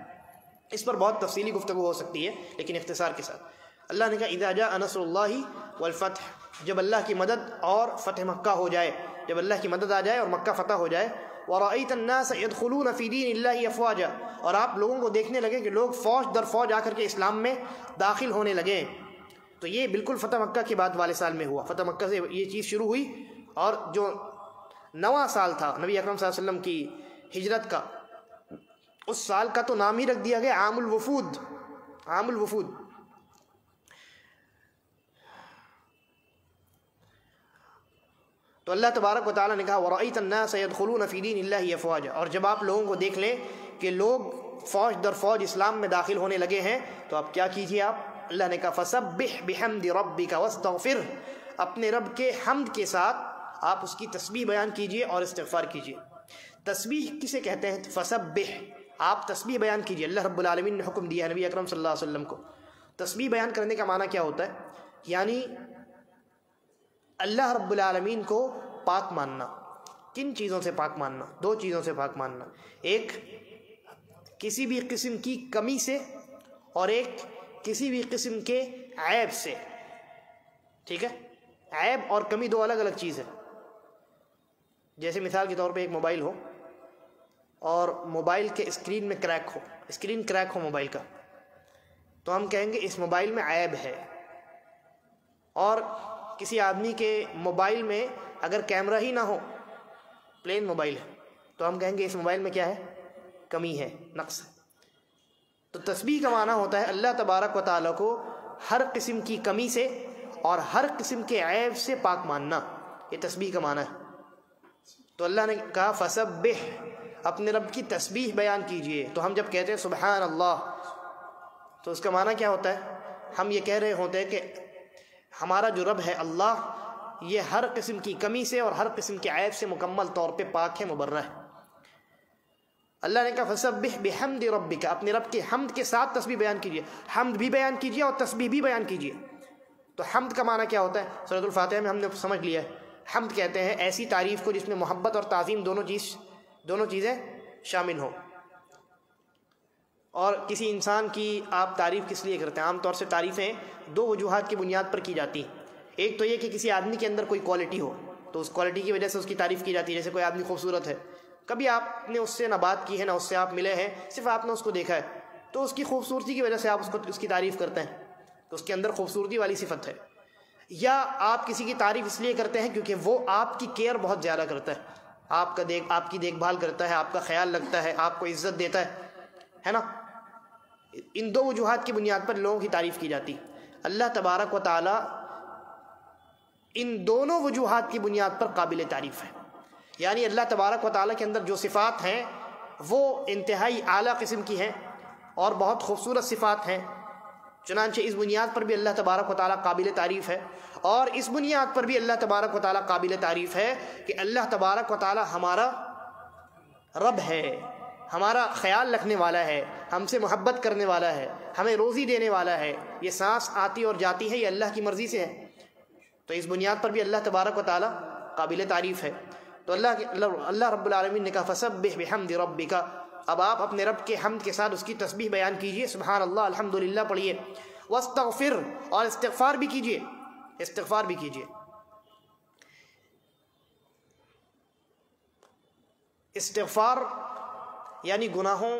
اس پر بہت تفصیلی گفتگو ہو سکتی ہے، لیکن اختصار کے ساتھ اللہ نے کہا اذا جاء نصر اللہ والفتح، جب اللہ کی مدد اور فتح مکہ ہو جائے، جب اللہ کی مدد آ جائے اور مکہ فتح ہو جائے، وَرَأَيْتَ النَّاسَ يَدْخُلُونَ فِي دِينِ اللَّهِ أَفْوَاجًا، اور آپ لوگوں کو دیکھنے لگے کہ لوگ فوج در فوج آ کر کے اسلام میں داخل ہونے لگے۔ تو یہ بالکل فتح مکہ کے بعد والے سال میں ہوا، فتح مکہ سے یہ چیز شروع ہوئی، اور جو نواں سال تھا نبی اکرم صلی اللہ علیہ وسلم کی ہجرت کا، اس سال کا تو نام ہی رکھ دیا گیا عام الوفود، عام الوفود۔ تو اللہ تبارک و تعالیٰ نے کہا وَرَأَيْتَ النَّاسَ يَدْخُلُونَ فِي دِينِ اللَّهِ أَفْوَاجًا، اور جب آپ لوگوں کو دیکھ لیں کہ لوگ فوج در فوج اسلام میں داخل ہونے لگے ہیں، تو آپ کیا کیجئے؟ آپ، اللہ نے کہا فَسَبِّحْ بِحَمْدِ رَبِّكَ وَاسْتَغْفِرْ، اپنے رب کے حمد کے ساتھ آپ اس کی تسبیح بیان کیجئے اور استغفار کیجئے۔ تسبیح کسے کہتے ہیں؟ فَسَبِّحْ، آپ تسبیح بیان کیجئے۔ اللہ رب العالمین نے حکم دیا ہے نبی اکرم صلی اللہ علیہ وسلم کو۔ تسبیح بیان کرنے کا معنی کیا ہوتا ہے؟ یعنی اللہ رب العالمین کو پاک ماننا۔ کن چیزوں سے پاک ماننا؟ دو چیزوں سے پاک ماننا، ایک کسی بھی قسم کی کمی سے، اور ایک کسی بھی قسم کے عیب سے۔ ٹھیک ہے؟ عیب اور کمی دو الگ الگ چیز ہے۔ جیسے مثال کے طور پہ ایک موبائل ہو اور موبائل کے اسکرین میں کریک ہو، اسکرین کریک ہو موبائل کا، تو ہم کہیں گے اس موبائل میں عیب ہے۔ اور کسی آدمی کے موبائل میں اگر کیمرہ ہی نہ ہو، پلین موبائل ہے، تو ہم کہیں گے اس موبائل میں کیا ہے؟ کمی ہے، نقص ہے۔ تو تسبیح کا معنی ہوتا ہے اللہ تبارک و تعالیٰ کو ہر قسم کی کمی سے اور ہر قسم کے عیب سے پاک ماننا، یہ تسبیح کا معنی ہے۔ تو اللہ نے کہا فسبح، اپنے رب کی تسبیح بیان کیجئے۔ تو ہم جب کہتے ہیں سبحان اللہ، تو اس کا معنی کیا ہوتا ہے؟ ہم یہ کہہ رہے ہوتے ہیں کہ ہمارا جو رب ہے اللہ، یہ ہر قسم کی کمی سے اور ہر قسم کے عیب سے مکمل طور پہ پاک ہے، مبرہ ہے۔ اللہ نے کہا فسبح بحمد ربک، اپنے رب کے حمد کے ساتھ تسبیح بیان کیجئے، حمد بھی بیان کیجئے اور تسبیح بھی بیان کیجئے۔ تو حمد کا معنی کیا ہوتا ہے؟ سورۃ الفاتحہ میں ہم نے سمجھ لیا ہے۔ حمد کہتے ہیں ایسی تعریف کو جس میں محبت اور تعظیم دونوں چیزیں شامل ہوں۔ اور کسی انسان کی آپ تعریف کس لیے کرتے ہیں؟ عام طور سے تعریفیں دو وجوہات کی بنیاد پر کی جاتی ہیں۔ ایک تو یہ کہ کسی آدمی کے اندر کوئی کوالٹی ہو، تو اس کوالٹی کی وجہ سے اس کی تعریف کی جاتی ہے۔ جیسے کوئی آدمی خوبصورت ہے، کبھی آپ نے اس سے نہ بات کی ہے نہ اس سے آپ ملے ہیں، صرف آپ نے اس کو دیکھا ہے، تو اس کی خوبصورتی کی وجہ سے آپ اس کی تعریف کرتے ہیں، تو اس کے اندر خوبصورتی والی صفت ہے۔ یا آپ کسی کی تعریف اس لیے کرتے ہیں کیونکہ وہ آپ کی کیئر بہت زیادہ کرتا ہے، آپ کی دیکھ بھال کرتا ہے، آپ کا خیال رکھتا ہے، آپ کو عزت دیتا ہے نا۔ ان دو وجوہات کی بنیاد پر لوگوں کی تعریف کی جاتی۔ اللہ تبارک و تعالی ان دونوں وجوہات کی بنیاد پر قابل تعریف ہے۔ یعنی اللہ تبارک و تعالیٰ کے اندر جو صفات ہیں وہ انتہائی اعلیٰ قسم کی ہیں اور بہت خوبصورت صفات ہیں، چنانچہ اس بنیاد پر بھی اللہ تبارک و تعالیٰ قابل تعریف ہے۔ اور اس بنیاد پر بھی اللہ تبارک و تعالیٰ قابل تعریف ہے کہ اللہ تبارک و تعالیٰ ہمارا رب ہے، ہمارا خیال رکھنے والا ہے، ہم سے محبت کرنے والا ہے، ہمیں روزی دینے والا ہے، یہ سانس آتی اور جاتی ہے یہ اللہ کی مرضی سے ہے۔ تو اس بنیاد پر بھی اللہ تبارک و تعالیٰ قابل تعریف ہے۔ تو اللہ رب العالمین نے کہا فسبح بحمد ربک، اب آپ اپنے رب کے حمد کے ساتھ اس کی تسبیح بیان کیجئے، سبحان اللہ، الحمدللہ پڑھیے، واستغفر، اور استغفار بھی کیجئے، استغفار بھی کیجئے۔ استغفار یعنی گناہوں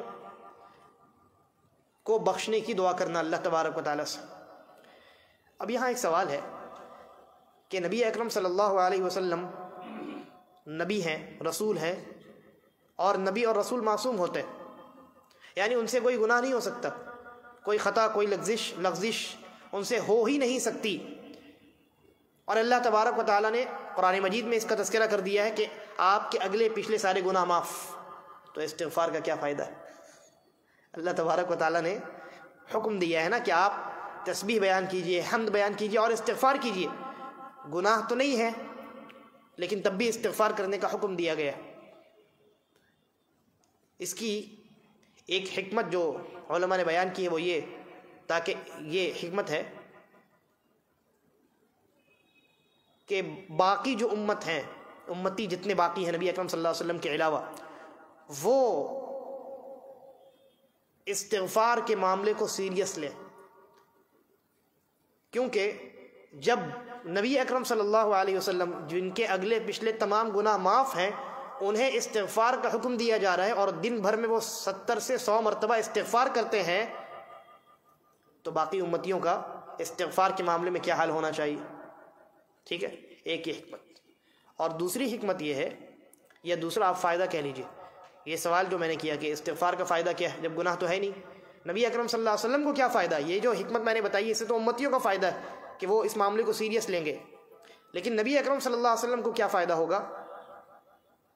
کو بخشنے کی دعا کرنا اللہ تبارک و تعالیٰ سے۔ اب یہاں ایک سوال ہے کہ نبی اکرم صلی اللہ علیہ وسلم نبی ہیں، رسول ہیں، اور نبی اور رسول معصوم ہوتے ہیں، یعنی ان سے کوئی گناہ نہیں ہو سکتا، کوئی خطا، کوئی لغزش ان سے ہو ہی نہیں سکتی۔ اور اللہ تبارک و تعالیٰ نے قرآن مجید میں اس کا تذکرہ کر دیا ہے کہ آپ کے اگلے پچھلے سارے گناہ معاف۔ تو استغفار کا کیا فائدہ ہے؟ اللہ تبارک و تعالیٰ نے حکم دیا ہے نا کہ آپ تسبیح بیان کیجئے، حمد بیان کیجئے اور استغفار کیجئے۔ گناہ تو نہیں ہے لیکن تب بھی استغفار کرنے کا حکم دیا گیا۔ اس کی ایک حکمت جو علماء نے بیان کی ہے وہ یہ، تاکہ یہ حکمت ہے کہ باقی جو امت ہیں، امتی جتنے باقی ہیں نبی اکرم صلی اللہ علیہ وسلم کے علاوہ، وہ استغفار کے معاملے کو سیریس لیں، کیونکہ جب نبی اکرم صلی اللہ علیہ وسلم جن کے اگلے پچھلے تمام گناہ معاف ہیں، انہیں استغفار کا حکم دیا جا رہا ہے اور دن بھر میں وہ 70 سے 100 مرتبہ استغفار کرتے ہیں، تو باقی امتیوں کا استغفار کے معاملے میں کیا حال ہونا چاہیے؟ ٹھیک ہے، ایک یہ حکمت۔ اور دوسری حکمت یہ ہے، یا دوسرا آپ فائدہ کہہ لیجئے، یہ سوال جو میں نے کیا کہ استغفار کا فائدہ کیا ہے جب گناہ تو ہے نہیں، نبی اکرم صلی اللہ علیہ وسلم کو کیا فائدہ؟ یہ جو حکمت میں نے بتائی اس سے تو امتیوں کا فائدہ ہے کہ وہ اس معاملے کو سیریس لیں گے، لیکن نبی اکرم صلی اللہ علیہ وسلم کو کیا فائدہ ہوگا؟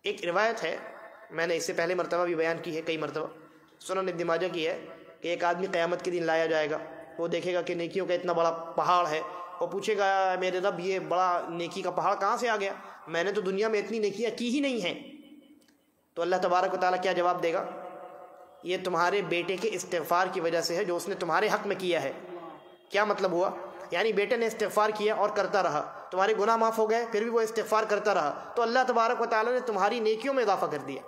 ایک روایت ہے، میں نے اس سے پہلے مرتبہ بھی بیان کی ہے کئی مرتبہ، سنن ابن ماجہ کی ہے کہ ایک آدمی قیامت کے دن لایا جائے گا، وہ دیکھے گا کہ نیکیوں کا اتنا بڑا پہاڑ ہے، وہ پوچھے گا میرے رب یہ بڑا نیکی کا پہاڑ کہاں سے آ گیا؟ میں نے تو دنیا میں اتنی نیکیاں کی ہی نہیں ہیں۔ تو اللہ تبارک و تعالیٰ کیا جواب دے گا؟ یہ تمہارے بیٹے کے استغفار کی وجہ سے ہے جو اس نے تمہارے حق میں کیا ہے۔ کیا مطلب ہوا؟ یعنی بیٹے نے استغفار کیا اور کرتا رہا، تمہارے گناہ معاف ہو گئے، پھر بھی وہ استغفار کرتا رہا، تو اللہ تبارک و تعالیٰ نے تمہاری نیکیوں میں اضافہ کر دیا۔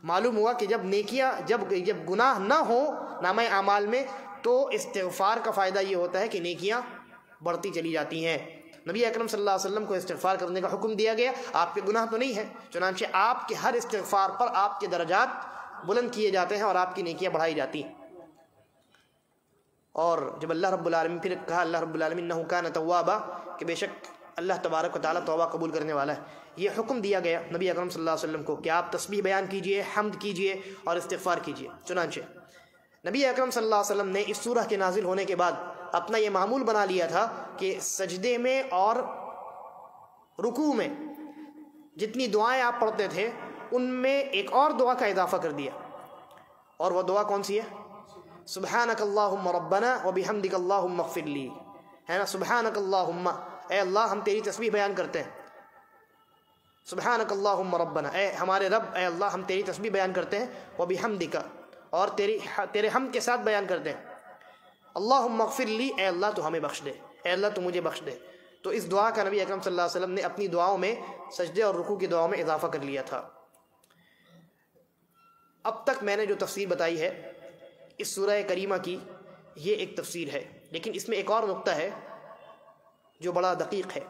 معلوم ہوا کہ جب گناہ نہ ہو نامہ اعمال میں تو استغفار کا فائدہ یہ ہوتا ہے کہ نیکیاں بڑھتی چلی جاتی ہیں۔ نبی اکرم صلی اللہ علیہ وسلم کو استغفار کرنے کا حکم دیا گیا، آپ کے گناہ تو نہیں ہیں، چنانچہ آپ کے ہر استغفار پر آپ کے درجات بلند کیے جاتے ہیں اور آپ کی نیکیاں بڑھائی جاتی ہیں۔ اور جب اللہ رب العالمین پھر کہا اللہ رب العالمین انہ کان توابا، کہ بے شک اللہ تبارک و تعالیٰ توبہ قبول کرنے والا ہے، یہ حکم دیا گیا نبی اکرم صلی اللہ علیہ وسلم کو کہ آپ تسبیح بیان کیجئے، حمد کیجئے اور استغفار کیجئے۔ چنانچہ نبی اکرم صلی اللہ علیہ وسلم نے اس سورہ کے نازل ہونے کے بعد اپنا یہ معمول بنا لیا تھا کہ سجدے میں اور رکوع میں جتنی دعائیں آپ پڑھتے تھے ان میں ایک اور دعا کا اضافہ کر دیا، اور وہ دعا کون سی ہے؟ سبحانک اللہم ربنا وبحمدک اللہم اغفر لی، ہے نا؟ سبحانک اللہم، اے اللہ ہم تیری تسبیح بیان کرتے ہیں، سبحانک اللہم ربنا، اے ہمارے رب، اے اللہ ہم تیری تسبیح بیان کرتے ہیں، وبحمدک، اور تیرے حمد کے ساتھ بیان کرتے ہیں، اللہم اغفر لی، اے اللہ تو ہمیں بخش دے، اے اللہ تو مجھے بخش دے۔ تو اس دعا کا نبی اکرم صلی اللہ علیہ وسلم نے اپنی دعاؤں میں، سجدے اور رکوع کی دعاؤں میں اضافہ کر لیا تھا۔ اب تک میں نے جو تفسیر بتائی ہے اس سورہ کریمہ کی، یہ ایک تفسیر ہے، لیکن اس میں ایک اور نقطہ ہے جو بڑا دقیق ہے۔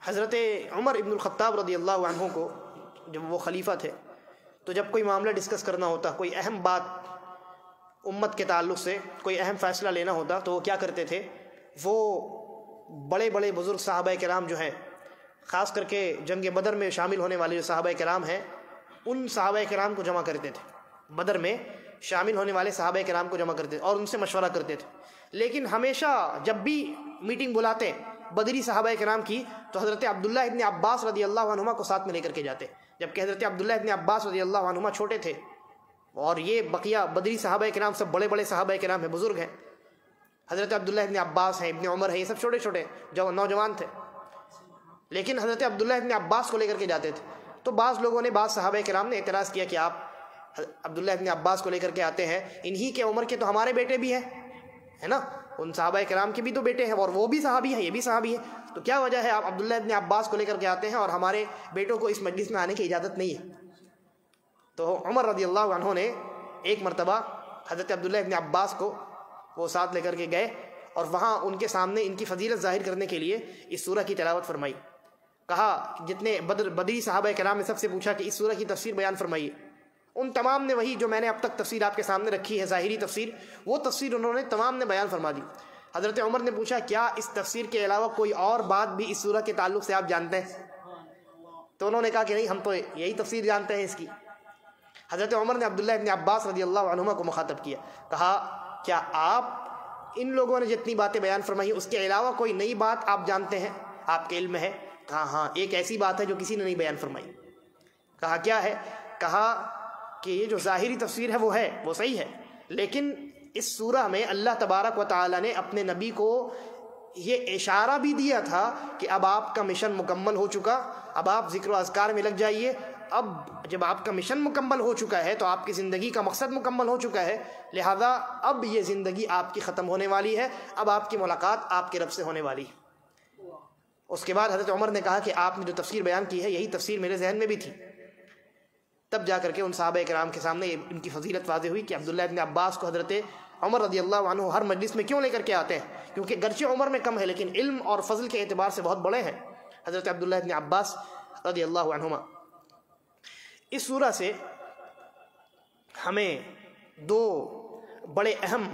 حضرت عمر ابن الخطاب رضی اللہ عنہ کو جب وہ خلیفہ تھے تو جب کوئی معاملہ ڈسکس کرنا ہوتا، کوئی اہم بات امت کے تعلق سے کوئی اہم فیصلہ لینا ہوتا، تو وہ کیا کرتے تھے؟ وہ بڑے بڑے بزرگ صحابہ کرام جو ہیں، خاص کر کے جنگ بدر میں شامل ہونے والے جو صحابہ کرام ہیں، ان صحابہ کرام کو جمع کرتے تھے، بدر میں شامل ہونے والے صحابہ کرام کو جمع کرتے تھے اور ان سے مشورہ کرتے تھے۔ لیکن ہمیشہ جب بھی میٹنگ بلاتے بدری صحابہ کرام کی تو حضرت عبداللہ ابن عباس رضی اللہ عنہما کو ساتھ میں لے کر کے جاتے، جبکہ حضرت عبداللہ ابن عباس رضی اللہ عنہما چھوٹے تھے، اور یہ بقیہ بدری صحابہ کرام سب بڑے بڑے صحابہ کرام ہیں، بزرگ ہیں۔ حضرت عبداللہ ابن عباس ہیں، ابن عمر ہیں، یہ سب چھوٹے چھوٹے نوجوان تھے، لیکن حضرت عبداللہ ابن عباس کو لے کر کے جاتے تھے۔ تو بعض لوگوں نے، بعض صحابہ کرام نے اعتراض کیا کہ آپ عبداللہ ابن عباس کو لے کر کے آتے ہیں، انہی کے عمر کے تو ہمارے بیٹے بھی ہیں، ہے نا؟ ان صحابہ کرام کے بھی تو بیٹے ہیں اور وہ بھی صحابی ہیں، یہ بھی صحابی ہیں، تو کیا وجہ ہے آپ عبداللہ ابن عباس کو لے کر کے آتے ہیں اور ہمارے بیٹوں کو اس مجلس میں آنے کی اجازت نہیں ہے؟ تو عمر رضی اللہ عنہ نے ایک مرتبہ حضرت عبداللہ ابن عباس کو وہ ساتھ لے کر کے گئے اور وہاں ان کے سامنے ان کی فضیلت ظاہر کرنے کے لیے اس سورہ کی تلاوت فرمائی۔ کہا جتنے بدری صحابہ کرام نے سب سے پوچھا کہ اس سورہ کی تفسیر بیان فرمائیے، ان تمام نے وہی جو میں نے اب تک تفسیر آپ کے سامنے رکھی ہے، ظاہری تفسیر، وہ تفسیر انہوں نے تمام نے بیان فرما دی۔ حضرت عمر نے پوچھا کیا اس تفسیر کے علاوہ کوئی اور بات بھی اس سورہ کے تعلق سے آپ جانتے ہیں؟ تو انہوں نے کہا کہ نہیں، ہم تو یہی تفسیر جانتے ہیں اس کی۔ حضرت عمر نے عبداللہ ابن عباس رضی اللہ عنہما کو مخاطب کیا، کہا کیا آپ ان لوگوں نے جتنی باتیں بیان فرمائی اس کے علاوہ کوئی نئی بات آپ جانتے ہیں، آپ کے علم میں ہے؟ کہا ہاں، ایک ایسی بات ہے جو کسی نے نہیں بیان فرمائی۔ کہا کیا ہے؟ کہا کہ یہ جو ظاہری تفسیر ہے وہ صحیح ہے، لیکن اس سورہ میں اللہ تبارک و تعالیٰ نے اپنے نبی کو یہ اشارہ بھی دیا تھا کہ اب آپ کا مشن مکمل ہو چکا، اب آپ ذکر و اذکار میں لگ جائیے، اب جب آپ کا مشن مکمل ہو چکا ہے تو آپ کی زندگی کا مقصد مکمل ہو چکا ہے، لہذا اب یہ زندگی آپ کی ختم ہونے والی ہے، اب آپ کی ملاقات آپ کے رب سے ہونے والی ہے۔ اس کے بعد حضرت عمر نے کہا کہ آپ نے جو تفسیر بیان کی ہے یہی تفسیر میرے ذہن میں بھی تھی۔ تب جا کر کے ان صحابہ کرام کے سامنے ان کی فضیلت واضح ہوئی کہ عبداللہ ابن عباس کو حضرت عمر رضی اللہ عنہ ہر مجلس میں کیوں لے کر کے آتے ہیں، کیونکہ گرچہ عمر میں کم ہے لیکن علم اور فضل کے اعتبار سے بہت بڑے ہیں۔ حضرت عبداللہ ابن عباس رضی اللہ عنہما۔ اس سورہ سے ہمیں دو بڑے اہم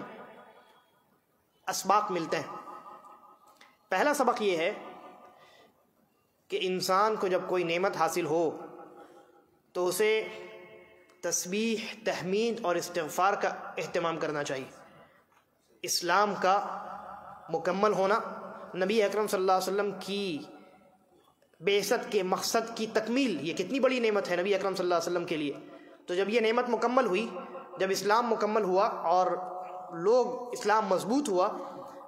اسباق ملتے ہیں۔ پہلا سبق یہ ہے کہ انسان کو جب کوئی نعمت حاصل ہو تو اسے تسبیح، تحمید اور استغفار کا اہتمام کرنا چاہیے۔ اسلام کا مکمل ہونا، نبی اکرم صلی اللہ علیہ وسلم کی بعثت کے مقصد کی تکمیل، یہ کتنی بڑی نعمت ہے نبی اکرم صلی اللہ علیہ وسلم کے لیے۔ تو جب یہ نعمت مکمل ہوئی، جب اسلام مکمل ہوا اور لوگ اسلام مضبوط ہوا،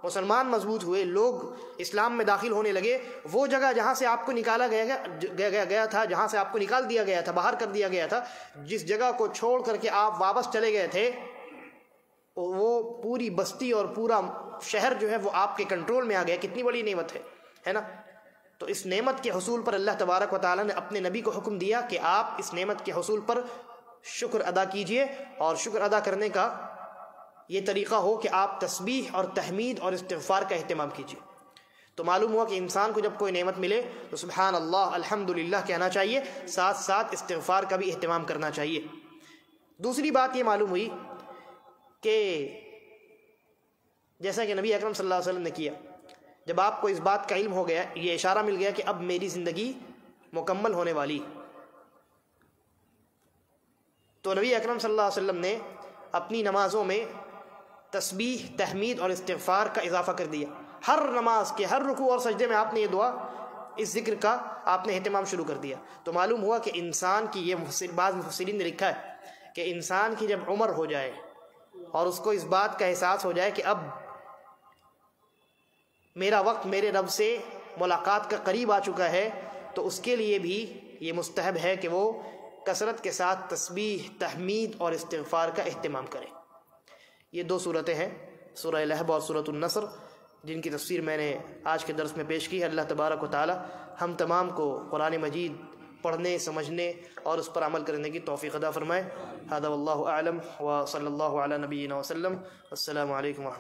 مسلمان مضبوط ہوئے، لوگ اسلام میں داخل ہونے لگے، وہ جگہ جہاں سے آپ کو نکالا گیا تھا، جہاں سے آپ کو نکال دیا گیا تھا، باہر کر دیا گیا تھا، جس جگہ کو چھوڑ کر کے آپ واپس چلے گئے تھے، وہ پوری بستی اور پورا شہر جو ہے وہ آپ کے کنٹرول میں آ گیا۔ کتنی بڑی نعمت ہے نا؟ تو اس نعمت کے حصول پر اللہ تبارک و تعالیٰ نے اپنے نبی کو حکم دیا کہ آپ اس نعمت کے حصول پر شکر ادا کیجئے، اور شکر ادا کرنے کا یہ طریقہ ہو کہ آپ تسبیح اور تحمید اور استغفار کا اہتمام کیجئے۔ تو معلوم ہوا کہ انسان کو جب کوئی نعمت ملے تو سبحان اللہ، الحمدللہ کہنا چاہیے، ساتھ ساتھ استغفار کا بھی اہتمام کرنا چاہیے۔ دوسری بات یہ معلوم ہوئی کہ جیسا کہ نبی اکرم صلی اللہ علیہ وسلم نے کیا، جب آپ کو اس بات کا علم ہو گیا، یہ اشارہ مل گیا کہ اب میری زندگی مکمل ہونے والی، تو نبی اکرم صلی اللہ علیہ وسلم نے اپنی نمازوں میں تسبیح، تحمید اور استغفار کا اضافہ کر دیا۔ ہر نماز کے ہر رکوع اور سجدے میں آپ نے یہ دعا، اس ذکر کا آپ نے اہتمام شروع کر دیا۔ تو معلوم ہوا کہ انسان کی، یہ بعض مفسرین نے لکھا ہے کہ انسان کی جب عمر ہو جائے اور اس کو اس بات کا احساس ہو جائے کہ اب میرا وقت میرے رب سے ملاقات کا قریب آ چکا ہے، تو اس کے لیے بھی یہ مستحب ہے کہ وہ کثرت کے ساتھ تسبیح، تحمید اور استغفار کا اہتمام کرے۔ یہ دو صورتیں ہیں، سورہ لہب اور سورۃ النصر، جن کی تفسیر میں نے آج کے درس میں پیش کی ہے۔ اللہ تبارک و تعالی ہم تمام کو قرآن مجید پڑھنے، سمجھنے اور اس پر عمل کرنے کی توفیق عطا فرمائے۔ ھذا واللہ اعلم وصلی اللہ علی نبینا وسلم۔ السلام علیکم ورحمۃ اللہ۔